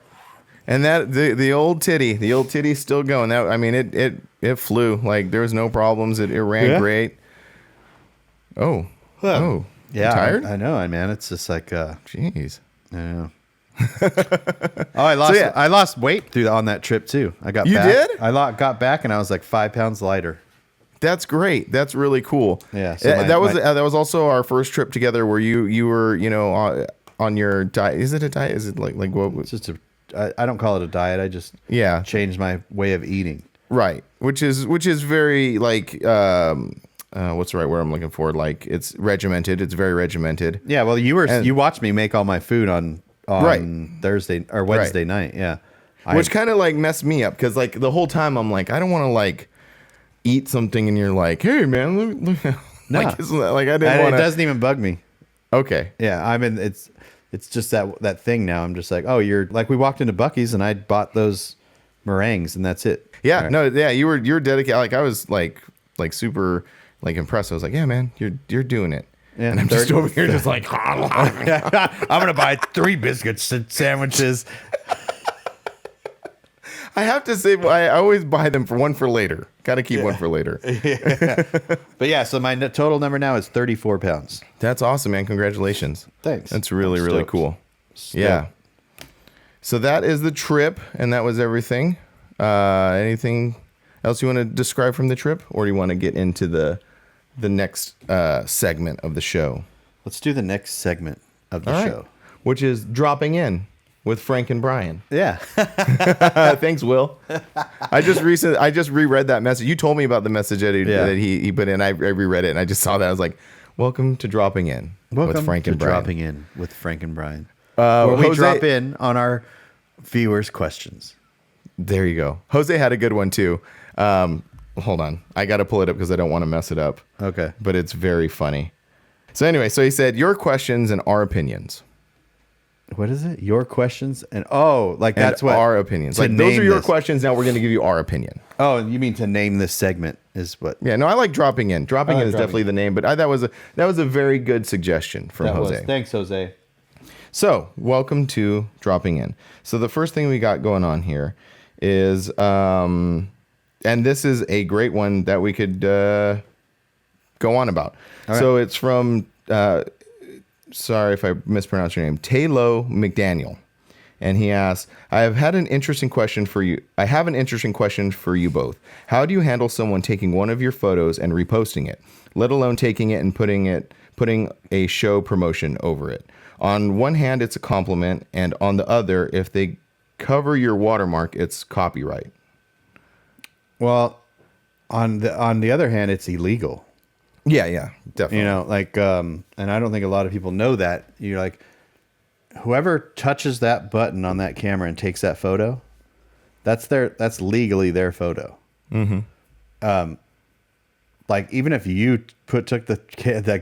And that the old titty's still going. That, I mean, it flew. Like there was no problems. It ran great. Oh, Yeah, you tired? I know, man. It's just like, Jeez. I know. I lost weight on that trip too. I got You back. did? I got back and I was like 5 pounds lighter. That's great. That's really cool. Yeah, so that was also our first trip together where you were on your diet. Is it a diet? Is it like what? It's just I don't call it a diet. I just Yeah. changed my way of eating. Right. Which is very like what's the right word I'm looking for? Like it's regimented. It's very regimented. Yeah, well, you watched me make all my food on Right. Thursday or Wednesday night. Yeah, Which kind of like messed me up because like the whole time I'm like, I don't want to like eat something and you're like, hey man, look. No. Like, I didn't want it to. doesn't even bug me. Okay. Yeah, I mean it's just that thing now. I'm just like, oh, you're like we walked into Buc-ee's and I bought those meringues and that's it. Yeah. Right. No. Yeah. You're dedicated. Like I was like super like impressed. I was like, yeah, man, you're doing it. Yeah, and I'm just over here just like, I'm gonna buy 3 biscuits and sandwiches. I have to say, I always buy them for one for later. Got to keep one for later. But yeah, so my total number now is 34 pounds. That's awesome, man. Congratulations. Thanks. That's really, I'm really stoked. cool. Stoked. Yeah. So that is the trip, and that was everything. Anything else you want to describe from the trip, or do you want to get into the next segment of the show? Let's do the next segment of the All right. show. Which is dropping in with Frank and Brian. Yeah. Thanks, Will. I just reread that message. You told me about the message that he put in. I reread it and I just saw that. I was like, welcome to dropping in with Frank and Brian. Dropping in with Frank and Brian. Where we drop in on our viewers' questions. There you go. Jose had a good one too. Hold on. I got to pull it up because I don't want to mess it up. Okay. But it's very funny. So anyway, so he said, your questions and our opinions. What is it? Your questions and that's what our opinions. Like those are your questions. Now we're going to give you our opinion. Oh, you mean to name this segment is what? Yeah, no, I like dropping in. Dropping in is definitely the name, but that was a very good suggestion from Jose. Thanks, Jose. So welcome to dropping in. So the first thing we got going on here is, and this is a great one that we could go on about. Right. So it's from. Sorry if I mispronounced your name, Taylo McDaniel. And he asks, I have an interesting question for you both. How do you handle someone taking one of your photos and reposting it, let alone taking it and putting a show promotion over it? On one hand, it's a compliment, and on the other, if they cover your watermark, it's copyright. Well, on the other hand, it's illegal. Yeah, definitely. You know, like, and I don't think a lot of people know that. You're like, whoever touches that button on that camera and takes that photo, that's legally their photo. Mm-hmm. Like, even if you took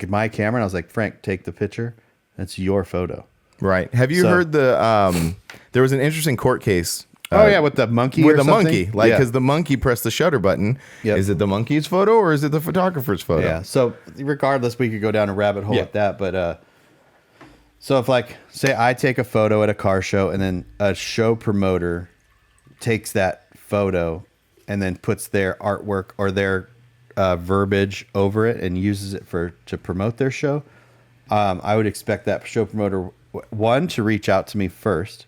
my camera and I was like, Frank, take the picture, that's your photo. Right. Have you heard there was an interesting court case. With the monkey. With the monkey, because the monkey pressed the shutter button. Yep. Is it the monkey's photo or is it the photographer's photo? Yeah. So regardless, we could go down a rabbit hole with that. But so if say I take a photo at a car show and then a show promoter takes that photo and then puts their artwork or their verbiage over it and uses it to promote their show, I would expect that show promoter to reach out to me first,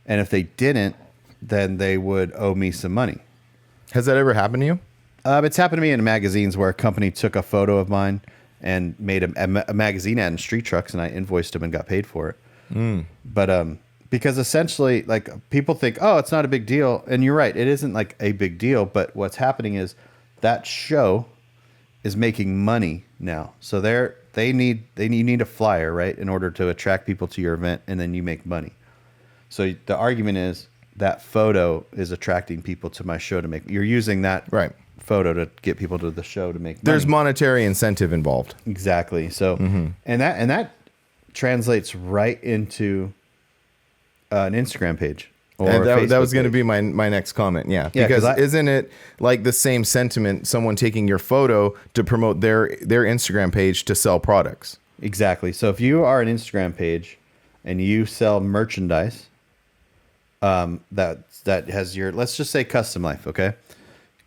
and if they didn't, then they would owe me some money. Has that ever happened to you? It's happened to me in magazines where a company took a photo of mine and made a magazine ad in street trucks, and I invoiced them and got paid for it. Mm. But because essentially, like, people think, oh, it's not a big deal, and you're right, it isn't like a big deal. But what's happening is that show is making money now, so you need a flyer, right, in order to attract people to your event, and then you make money. So the argument is that photo is attracting people to my show to make. You're using that photo to get people to the show to make money. There's monetary incentive involved. Exactly. So, and that translates right into an Instagram page. And that was going to be my next comment. Yeah, because isn't it like the same sentiment? Someone taking your photo to promote their Instagram page to sell products. Exactly. So if you are an Instagram page and you sell merchandise. That has your, let's just say Custom Life, okay?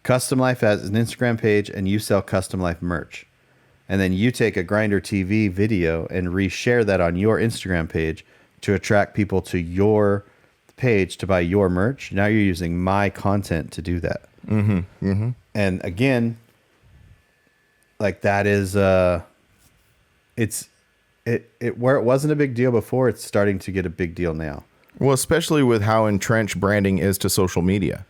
Custom Life has an Instagram page and you sell Custom Life merch. And then you take a Grindr TV video and reshare that on your Instagram page to attract people to your page to buy your merch. Now you're using my content to do that. Mm-hmm. Mm-hmm. And again, like that is, where it wasn't a big deal before, it's starting to get a big deal now. Well, especially with how entrenched branding is to social media.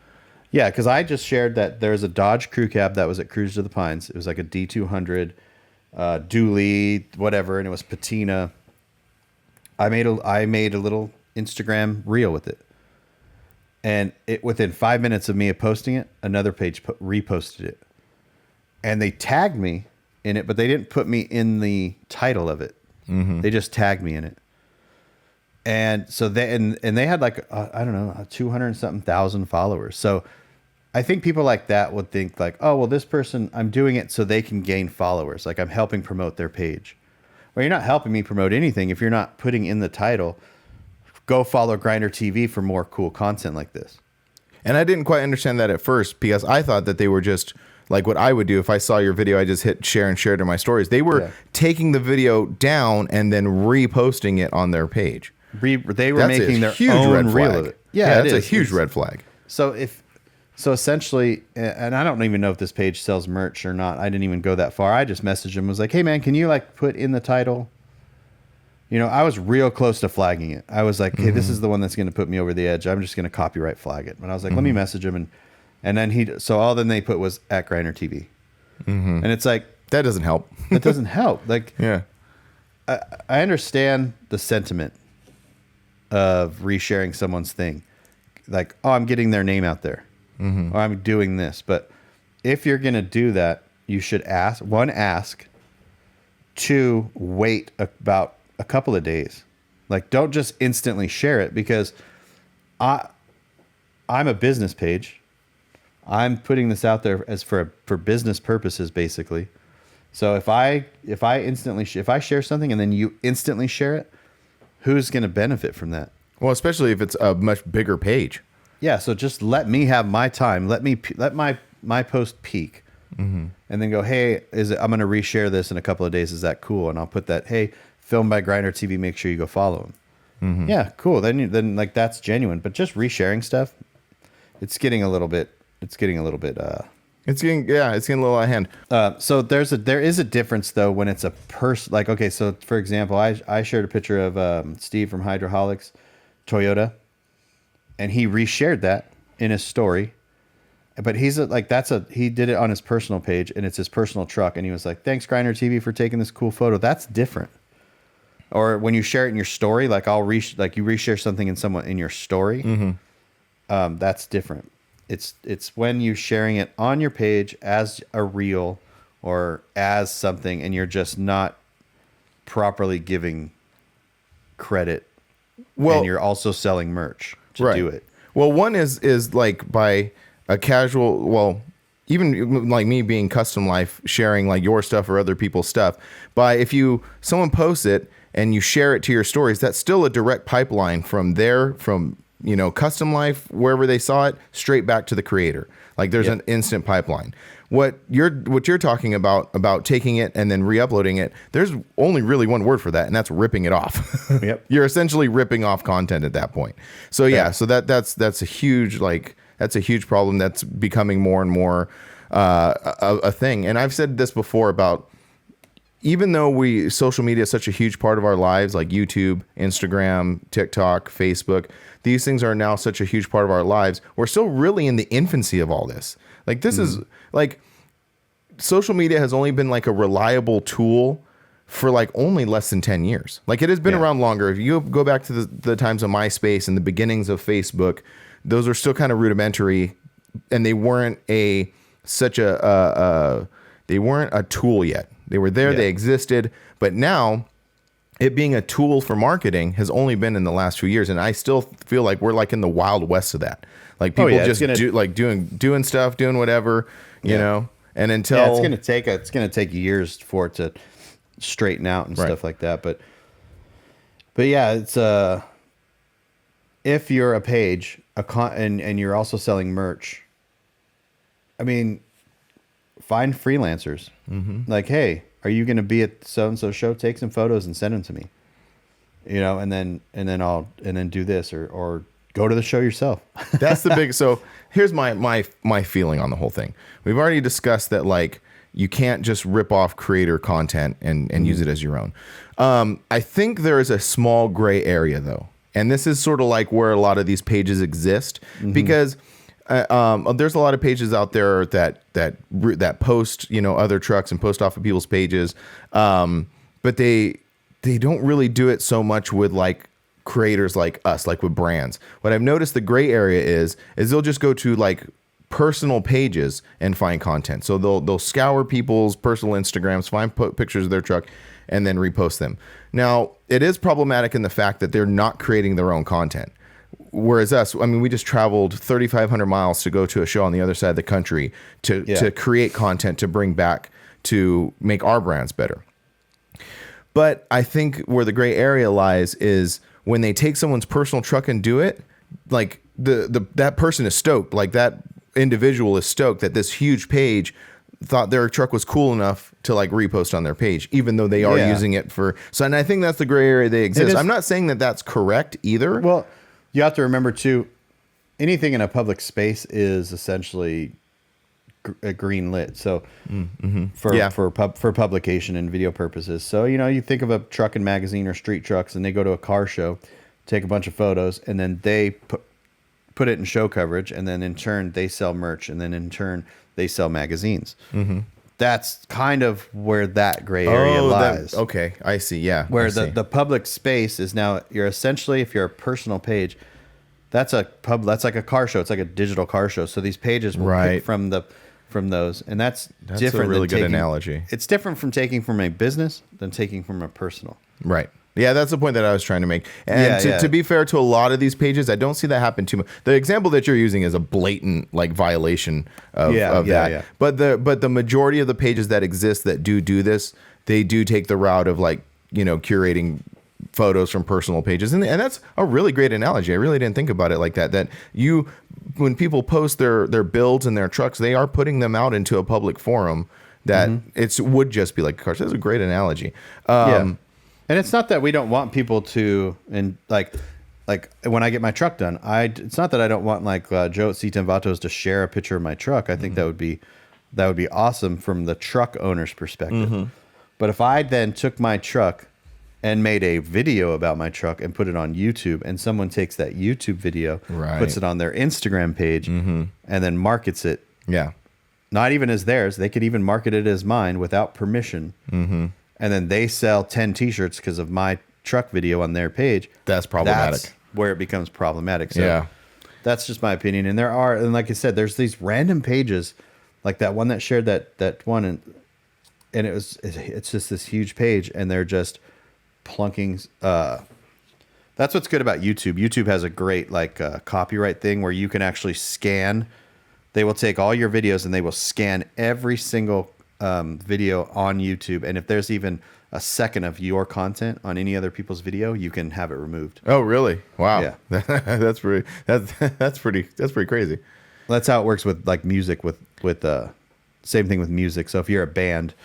Yeah, because I just shared that there's a Dodge crew cab that was at Cruise to the Pines. It was like a D200, dually, whatever, and it was patina. I made a little Instagram reel with it. And within 5 minutes of me posting it, another page reposted it. And they tagged me in it, but they didn't put me in the title of it. Mm-hmm. They just tagged me in it. And so they had like, I don't know, 200 and something thousand followers. So I think people like that would think like, oh, well, this person, I'm doing it so they can gain followers. Like I'm helping promote their page. Well, you're not helping me promote anything if you're not putting in the title, go follow Grindr TV for more cool content like this. And I didn't quite understand that at first because I thought that they were just like what I would do if I saw your video, I just hit share and share to my stories. They were taking the video down and then reposting it on their page. They were making their own reel of it. Yeah, that's a huge red flag. So essentially, and I don't even know if this page sells merch or not. I didn't even go that far. I just messaged him, was like, hey man, can you like put in the title I was real close to flagging it. I was like, hey, this is the one that's going to put me over the edge. I'm just going to copyright flag it. And I was like, let me message him. And then all then they put was at Grindr TV. And it's like, that doesn't help. That doesn't help. Like, yeah, I understand the sentiment of resharing someone's thing. Like, oh, I'm getting their name out there. Or I'm doing this. But if you're going to do that, you should ask. Two, wait about a couple of days. Like, don't just instantly share it, because I'm a business page. I'm putting this out there as for business purposes, basically. So if I share something and then you instantly share it, who's going to benefit from that? Well, especially if it's a much bigger page. Yeah. So just let me have my time. Let my post peak, and then go, hey, I'm going to reshare this in a couple of days. Is that cool? And I'll put that, hey, filmed by Grindr TV. Make sure you go follow him. Yeah, cool. Then like that's genuine. But just resharing stuff, it's getting a little bit. It's getting a little out of hand. So there is a difference though when it's a person. Like, okay, so for example, I shared a picture of Steve from Hydraulics Toyota, and he reshared that in his story. But he did it on his personal page, and it's his personal truck, and he was like, "Thanks, Grindr TV, for taking this cool photo." That's different. Or when you share it in your story, like you reshare something in your story, that's different. It's when you're sharing it on your page as a reel or as something, and you're just not properly giving credit. Well, and you're also selling merch to do it. Well, one is like by a casual, well, even like me being Custom Life, sharing like your stuff or other people's stuff. By someone posts it and you share it to your stories, that's still a direct pipeline from Custom Life, wherever they saw it, straight back to the creator. Like there's an instant pipeline. What you're talking about taking it and then re-uploading it, there's only really one word for that, and that's ripping it off. Yep. You're essentially ripping off content at that point. So so that's a huge problem that's becoming more and more a thing. And I've said this before about, even though social media is such a huge part of our lives, like YouTube, Instagram, TikTok, Facebook, these things are now such a huge part of our lives. We're still really in the infancy of all this. Like this is like, social media has only been like a reliable tool for like only less than 10 years. Like it has been around longer. If you go back to the times of MySpace and the beginnings of Facebook, those are still kind of rudimentary, and they weren't they weren't a tool yet. They were there, they existed, but now it being a tool for marketing has only been in the last few years, and I still feel like we're like in the wild west of that. Like people doing stuff, doing whatever, you know. And until it's gonna take years for it to straighten out and stuff like that. But yeah, it's if you're a page, and you're also selling merch, I mean, find freelancers. Like, hey, are you going to be at so and so show? Take some photos and send them to me. And then do this or go to the show yourself. That's the big. So here's my feeling on the whole thing. We've already discussed that, like, you can't just rip off creator content and use it as your own. I think there is a small gray area though. And this is sort of like where a lot of these pages exist, because there's a lot of pages out there that post, other trucks and post off of people's pages. But they don't really do it so much with like creators like us, like with brands. What I've noticed the gray area is they'll just go to like personal pages and find content. So they'll scour people's personal Instagrams, find pictures of their truck, and then repost them. Now, it is problematic in the fact that they're not creating their own content. Whereas us, I mean, we just traveled 3,500 miles to go to a show on the other side of the country to create content to bring back to make our brands better. But I think where the gray area lies is when they take someone's personal truck and do it, like that person is stoked, like that individual is stoked that this huge page thought their truck was cool enough to like repost on their page, even though they are using it for. So, and I think that's the gray area they exist. I'm not saying that that's correct either. Well, you have to remember too, anything in a public space is essentially green lit. So Yeah. for publication and video purposes. So, you think of a trucking magazine or Street Trucks, and they go to a car show, take a bunch of photos, and then they put it in show coverage, and then in turn they sell merch, and then in turn they sell magazines. That's kind of where that gray area lies. Okay, I see. Yeah, Where the public space is now, you're essentially, if you're a personal page, that's like a car show. It's like a digital car show. So these pages will pick from those, and that's different. A really than good analogy. It's different from taking from a business than taking from a personal. Right. Yeah, that's the point that I was trying to make. And to be fair to a lot of these pages, I don't see that happen too much. The example that you're using is a blatant violation of that. Yeah. But the majority of the pages that exist that do this, they do take the route of curating photos from personal pages, and that's a really great analogy. I really didn't think about it like that. That when people post their builds and their trucks, they are putting them out into a public forum. That would just be like cars. That's a great analogy. And it's not that we don't want people to, and like when I get my truck done, it's not that I don't want Joe at C10 Vatos to share a picture of my truck. I think that would be awesome from the truck owner's perspective. But if I then took my truck and made a video about my truck and put it on YouTube, and someone takes that YouTube video, puts it on their Instagram page, and then markets it, not even as theirs, they could even market it as mine without permission. And then they sell 10 T-shirts because of my truck video on their page. That's problematic. That's where it becomes problematic. So that's just my opinion. And and like I said, there's these random pages, like that one that shared that one, and it's just this huge page, and they're just plunking. That's what's good about YouTube. YouTube has a great copyright thing where you can actually scan. They will take all your videos and they will scan every single video on YouTube, and if there's even a second of your content on any other people's video, you can have it removed. Oh, really? Wow. Yeah. that's pretty crazy. That's how it works with music. With same thing with music. So if you're a band,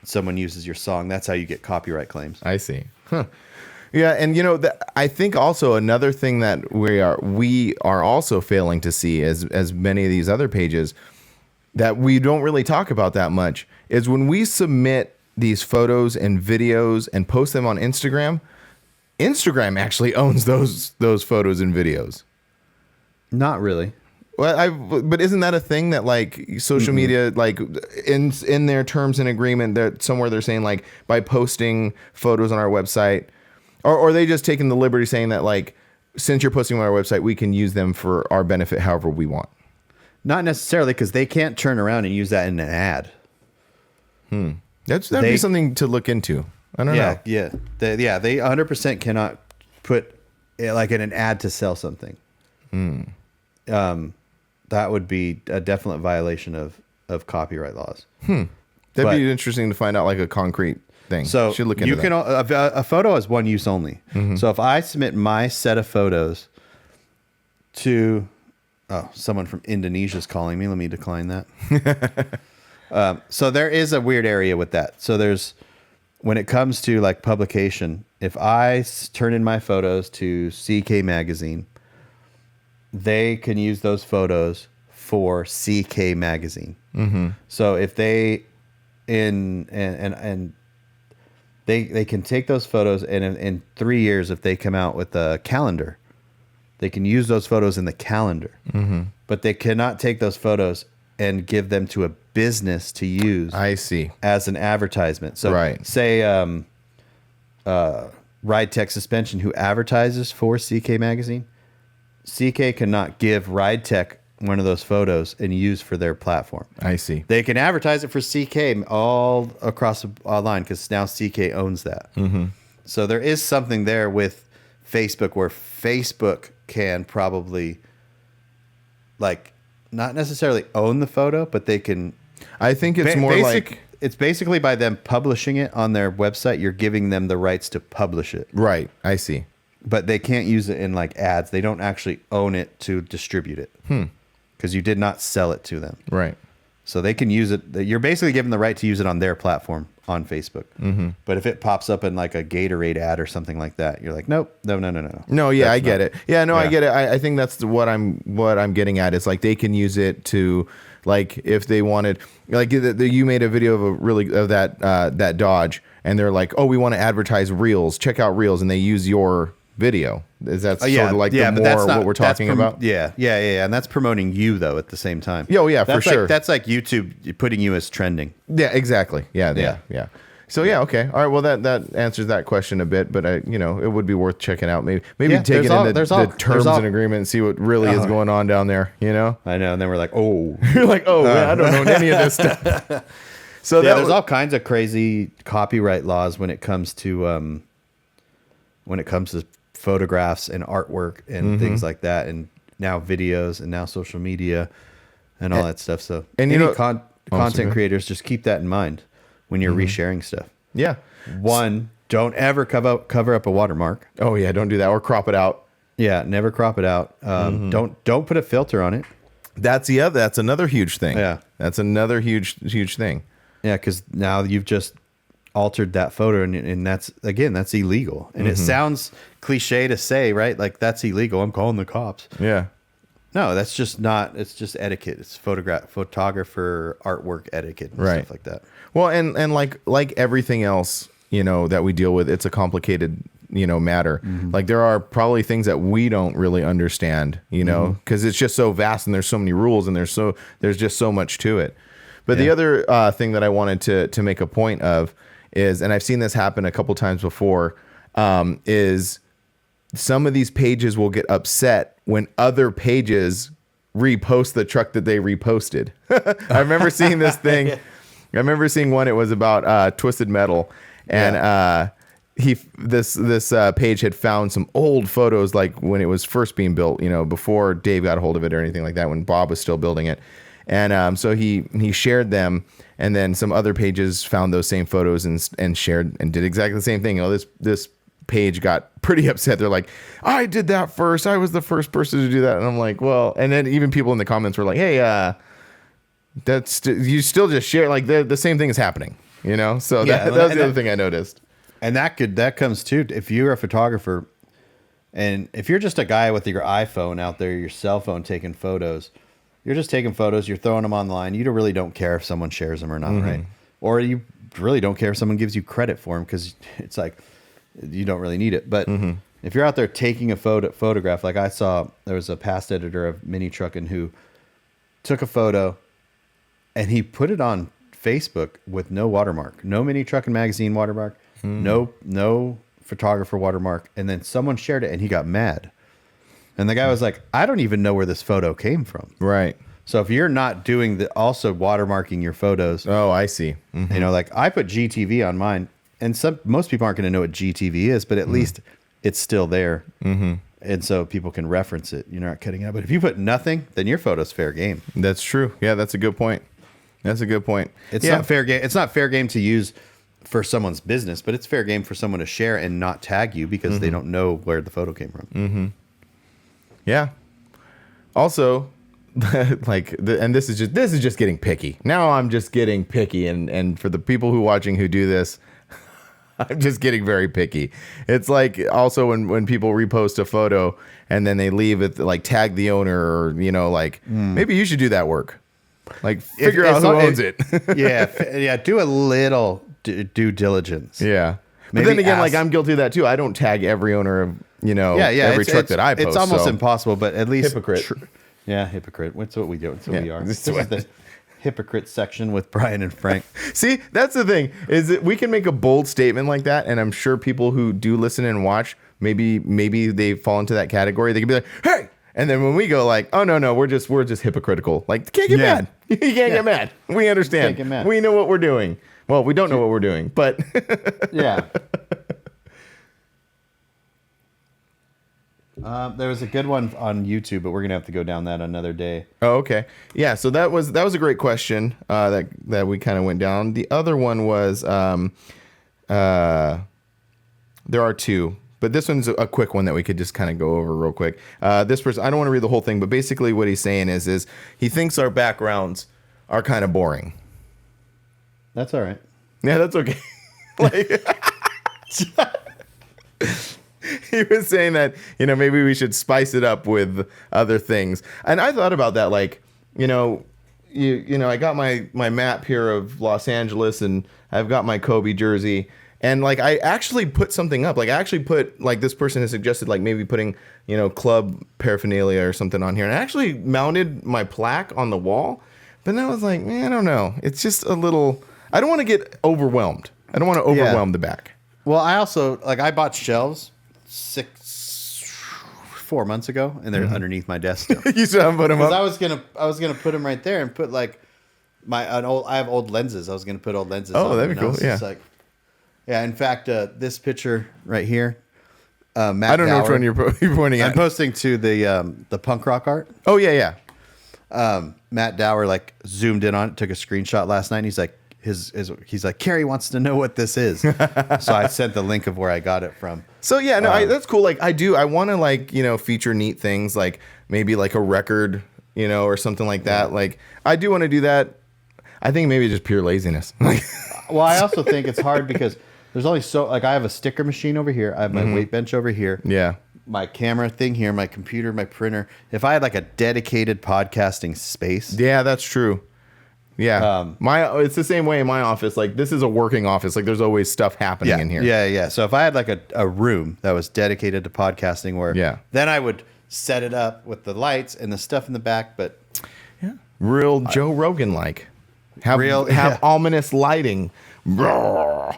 someone uses your song, that's how you get copyright claims. I see. Huh. Yeah, and I think also another thing that we are also failing to see as many of these other pages that we don't really talk about that much is when we submit these photos and videos and post them on Instagram, Instagram actually owns those photos and videos. Not really. Well, but isn't that a thing that social media, in their terms and agreement, that somewhere they're saying by posting photos on our website, or are they just taking the liberty saying that since you're posting on our website, we can use them for our benefit however we want? Not necessarily, because they can't turn around and use that in an ad. That'd be something to look into. I don't know. Yeah. They 100% cannot put in an ad to sell something. That would be a definite violation of copyright laws. That'd be interesting to find out a concrete thing. So should look into a photo is one use only. So if I submit my set of photos to... Oh, someone from Indonesia is calling me. Let me decline that. So there is a weird area with that. So when it comes to publication, if I turn in my photos to CK Magazine, they can use those photos for CK Magazine. So if they they can take those photos, and in 3 years, if they come out with a calendar, they can use those photos in the calendar, but they cannot take those photos and give them to a business to use. I see. As an advertisement. So say Ride Tech Suspension, who advertises for CK Magazine, CK cannot give Ride Tech one of those photos and use for their platform. I see. They can advertise it for CK all across the line because now CK owns that. So there is something there with Facebook where Facebook can probably not necessarily own the photo, but they can. I think it's more it's basically by them publishing it on their website, you're giving them the rights to publish it. Right. I see. But they can't use it in ads. They don't actually own it to distribute it. Because you did not sell it to them. Right. So they can use it. You're basically given the right to use it on their platform on Facebook. But if it pops up in a Gatorade ad or something like that, you're like, nope, no. No, yeah, I get it. Yeah, no, I get it. I think that's what I'm getting at. It's they can use it to Like if they wanted, like you made a video of that Dodge, and they're like, oh, we want to advertise Reels. Check out Reels, and they use your video. Is that sort of like the more what we're talking about? Yeah, and that's promoting you though at the same time. Yeah, for sure. That's like YouTube putting you as trending. Yeah, exactly. Yeah. So yeah, okay, all right. Well, that answers that question a bit, but it would be worth checking out. Maybe taking in the terms and agreement and see what really is going on down there. I know. And then we're like, oh, you're like, oh, man, I don't know any of this stuff. So there's all kinds of crazy copyright laws when it comes to photographs and artwork and things like that, and now videos and now social media and all that stuff. So content creators, just keep that in mind when you're resharing stuff. Yeah. One, don't ever cover up a watermark. Oh yeah, don't do that or crop it out. Yeah, never crop it out. Don't put a filter on it. That's another huge thing. Yeah, that's another huge thing. Yeah, because now you've just altered that photo, and that's illegal. And it sounds cliche to say, right? Like that's illegal. I'm calling the cops. Yeah. No, that's just not. It's just etiquette. It's photographer artwork etiquette and stuff like that. Well, and like everything else, that we deal with, it's a complicated, matter. Like there are probably things that we don't really understand, because it's just so vast and there's so many rules and there's just so much to it. But the other thing that I wanted to make a point of is, and I've seen this happen a couple times before, is some of these pages will get upset when other pages repost the truck that they reposted. I remember seeing this thing. I remember seeing one. It was about Twisted Metal, and this page had found some old photos, like when it was first being built. Before Dave got a hold of it or anything like that, when Bob was still building it. And so he shared them, and then some other pages found those same photos and shared and did exactly the same thing. This page got pretty upset. They're like, I did that first. I was the first person to do that. And I'm like, well, and then even people in the comments were like, hey, you still just share, like the same thing is happening, So that was the other thing I noticed. And that comes too, if you're a photographer and if you're just a guy with your iPhone out there, your cell phone taking photos, you're just taking photos, you're throwing them online. You really don't care if someone shares them or not, right? Or you really don't care if someone gives you credit for them, because it's like, you don't really need it. But if you're out there taking a photograph, like I saw, there was a past editor of Mini Truckin' who took a photo and he put it on Facebook with no watermark, no Mini Truckin' magazine watermark, no photographer watermark. And then someone shared it and he got mad. And the guy was like, I don't even know where this photo came from. Right. So if you're not doing also watermarking your photos. Oh, I see. Like I put GTV on mine, and most people aren't going to know what GTV is, but at least it's still there. And so people can reference it. You're not cutting it out. But if you put nothing, then your photo's fair game. That's true. Yeah, that's a good point. It's not fair game. It's not fair game to use for someone's business, but it's fair game for someone to share and not tag you because they don't know where the photo came from. Yeah. Also, and this is just getting picky. Now I'm just getting picky, and for the people who watching who do this, I'm just getting very picky. It's like also when people repost a photo and then they leave it, like tag the owner, or maybe you should do that work. Like figure out who owns it. Yeah. Do a little due diligence. Yeah. But then again, like I'm guilty of that too. I don't tag every owner of every truck that I post. It's almost impossible, but at least hypocrite. Hypocrite. That's what we do. That's what we are. This is the hypocrite section with Brian and Frank. See, that's the thing, is that we can make a bold statement like that, and I'm sure people who do listen and watch, maybe they fall into that category. They can be like, hey. And then when we go like, oh no, we're just hypocritical. Like, can't get mad. You can't get mad. We understand. Can't get mad. We know what we're doing. Well, we don't know what we're doing, but yeah. There was a good one on YouTube, but we're gonna have to go down that another day. Oh, okay. Yeah. So that was a great question that we kind of went down. The other one was there are two. But this one's a quick one that we could just kind of go over real quick. This person, I don't want to read the whole thing, but basically what he's saying is he thinks our backgrounds are kind of boring. That's all right. Yeah, that's okay. He was saying that, maybe we should spice it up with other things. And I thought about that, I got my map here of Los Angeles, and I've got my Kobe jersey. And like, I actually put something up. Like, I actually put, like, this person has suggested, like, maybe putting, club paraphernalia or something on here. And I actually mounted my plaque on the wall. But then I was like, man, I don't know. It's just a little, I don't want to get overwhelmed. I don't want to overwhelm the back. Well, I also, like, I bought shelves 4 months ago, and they're underneath my desk still. You still haven't put them up? I was gonna put them right there and put, like, I have old lenses. I was gonna put old lenses on. Oh, that'd be cool. Yeah. Yeah, in fact, this picture right here, Matt I don't know Gower, which one you're pointing at. I'm posting to the punk rock art. Oh, yeah. Matt Dower, like, zoomed in on it, took a screenshot last night, and he's like, he's like, Carrie wants to know what this is. So I sent the link of where I got it from. So, yeah, no, that's cool. Like, I want to, like, feature neat things, like maybe like a record, or something like that. Like, I do want to do that. I think maybe just pure laziness. Well, I also think it's hard because there's only I have a sticker machine over here. I have my weight bench over here. Yeah. My camera thing here, my computer, my printer. If I had like a dedicated podcasting space. Yeah, that's true. Yeah. It's the same way in my office. Like, this is a working office. Like, there's always stuff happening in here. Yeah. So if I had like a room that was dedicated to podcasting then I would set it up with the lights and the stuff in the back, but real Joe Rogan like. Have ominous lighting. I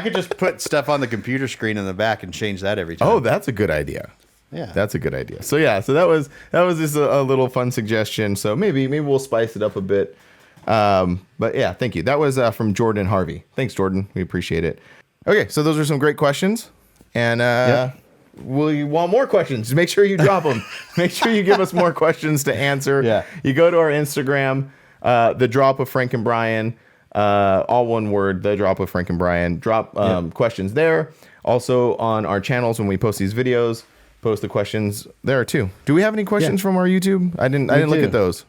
could just put stuff on the computer screen in the back and change that every time. Oh, that's a good idea. Yeah, that's a good idea. So that was just a little fun suggestion. So maybe we'll spice it up a bit. But yeah, thank you. That was from Jordan Harvey. Thanks, Jordan. We appreciate it. Okay, so those are some great questions, and you want more questions? Make sure you drop them. Make sure you give us more questions to answer. Yeah. You go to our Instagram, The Drop with Frank and Brian, all one word, The Drop with Frank and Brian. Drop questions there. Also on our channels when we post these videos, post the questions there too. Do we have any questions from our YouTube? I didn't look at those.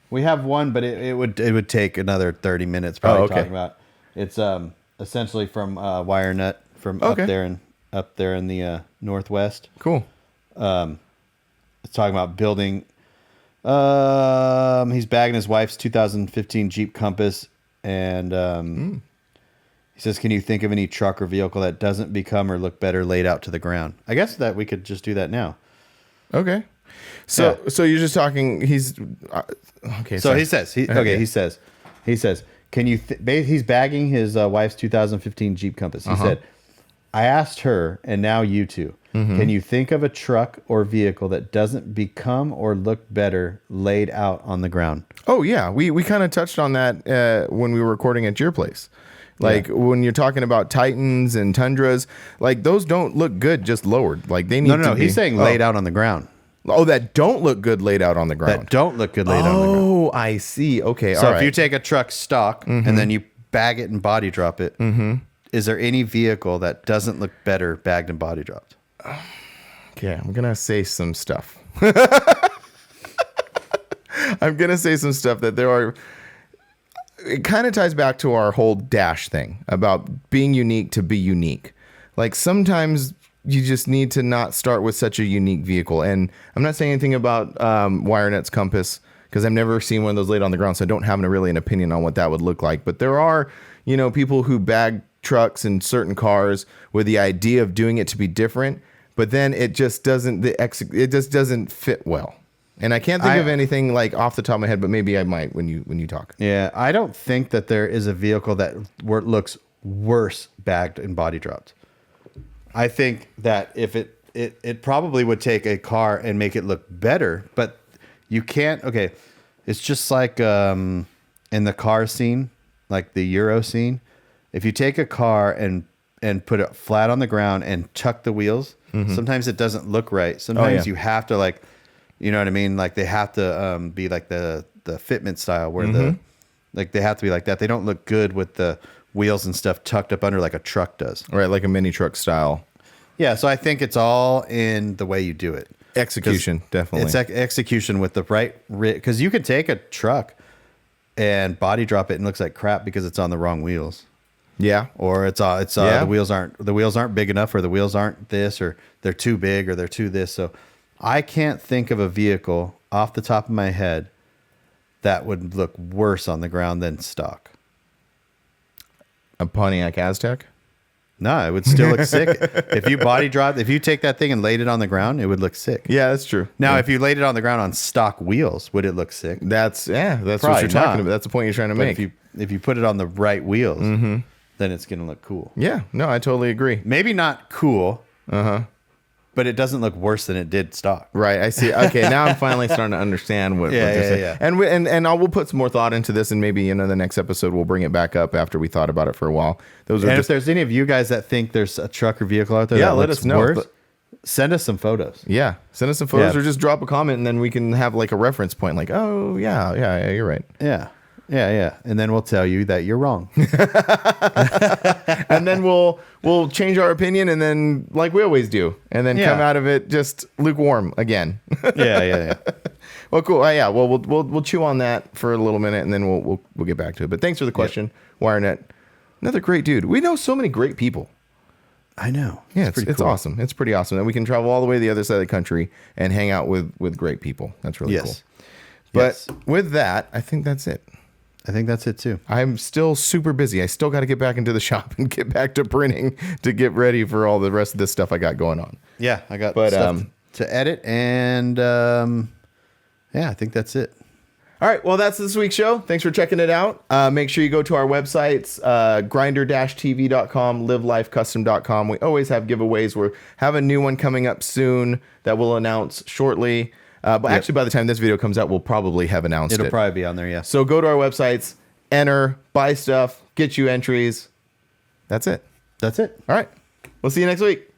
We have one, but it would take another 30 minutes probably talking about. It's essentially from WireNut from up there in the Northwest. Cool. It's talking about building. He's bagging his wife's 2015 Jeep Compass, and he says, "Can you think of any truck or vehicle that doesn't become or look better laid out to the ground?" I guess that we could just do that now. Okay. So you're just talking. He's okay. So he says. He says. Can you? He's bagging his wife's 2015 Jeep Compass. He said, "I asked her, and now you two. Can you think of a truck or vehicle that doesn't become or look better laid out on the ground?" Oh yeah, we kind of touched on that when we were recording at your place. Like when you're talking about Titans and Tundras, like those don't look good just lowered. Like they need no. He's saying laid out on the ground. Oh, that don't look good laid out on the ground. That don't look good laid out on the ground. Oh, I see. Okay, so if you take a truck stock and then you bag it and body drop it, is there any vehicle that doesn't look better bagged and body dropped? Okay, I'm gonna say some stuff. I'm gonna say some stuff that there are. It kind of ties back to our whole Dash thing about being unique to be unique. Like sometimes you just need to not start with such a unique vehicle. And I'm not saying anything about WireNet's Compass because I've never seen one of those laid on the ground, so I don't have really an opinion on what that would look like. But there are, people who bag trucks and certain cars with the idea of doing it to be different, but then it just doesn't fit well. And I can't think of anything like off the top of my head, but maybe I might when you talk. Yeah, I don't think that there is a vehicle that looks worse bagged and body dropped. I think that if it probably would take a car and make it look better, but you can't. Okay, it's just like in the car scene, like the Euro scene. If you take a car and put it flat on the ground and chuck the wheels, sometimes it doesn't look right. Sometimes you have to like. You know what I mean? Like they have to be like the fitment style where they have to be like that. They don't look good with the wheels and stuff tucked up under like a truck does. Right, like a mini truck style. Yeah, so I think it's all in the way you do it. Execution, definitely. It's execution with the right, because you could take a truck and body drop it and it looks like crap because it's on the wrong wheels. Yeah. Or the wheels aren't big enough, or the wheels aren't this, or they're too big, or they're too this. So I can't think of a vehicle off the top of my head that would look worse on the ground than stock. A Pontiac Aztec? No, it would still look sick. If you body dropped, if you take that thing and laid it on the ground, it would look sick. Yeah, that's true. Now, Yeah. if you laid it on the ground on stock wheels, would it look sick? That's what Probably you're talking not. about. That's the point you're trying to But make. if you put it on the right wheels, then it's going to look cool. Yeah, no, I totally agree. Maybe not cool, but it doesn't look worse than it did stock. Right, I see. Okay, now I'm finally starting to understand what they're saying. yeah. And we'll put some more thought into this, and maybe the next episode we'll bring it back up after we thought about it for a while. Those are And just if there's any of you guys that think there's a truck or vehicle out there Yeah, that let looks us know. worse, But- send us some photos. yeah, send us some photos Yeah. or just drop a comment, and then we can have like a reference point. Like, oh yeah, you're right. Yeah. And then we'll tell you that you're wrong. And then we'll change our opinion, and then like we always do, and then Yeah. come out of it just lukewarm again. Yeah. Well, cool. Yeah. Well, we'll chew on that for a little minute, and then we'll get back to it. But thanks for the question, WireNet. Another great dude. We know so many great people. I know. Yeah, pretty it's cool. awesome. It's pretty awesome that we can travel all the way to the other side of the country and hang out with great people. That's really cool. Yes. But Yes. with that, I think that's it. I think that's it too. I'm still super busy. I still got to get back into the shop and get back to printing to get ready for all the rest of this stuff I got going on. Yeah, I got But, stuff to edit, and yeah, I think that's it. All right. Well, that's this week's show. Thanks for checking it out. Make sure you go to our websites, grinder-tv.com, livelifecustom.com. We always have giveaways. We have a new one coming up soon that we'll announce shortly. But actually, by the time this video comes out, we'll probably have announced It'll it. probably be on there, yeah. So go to our websites, enter, buy stuff, get you entries. That's it. That's it. All right. We'll see you next week.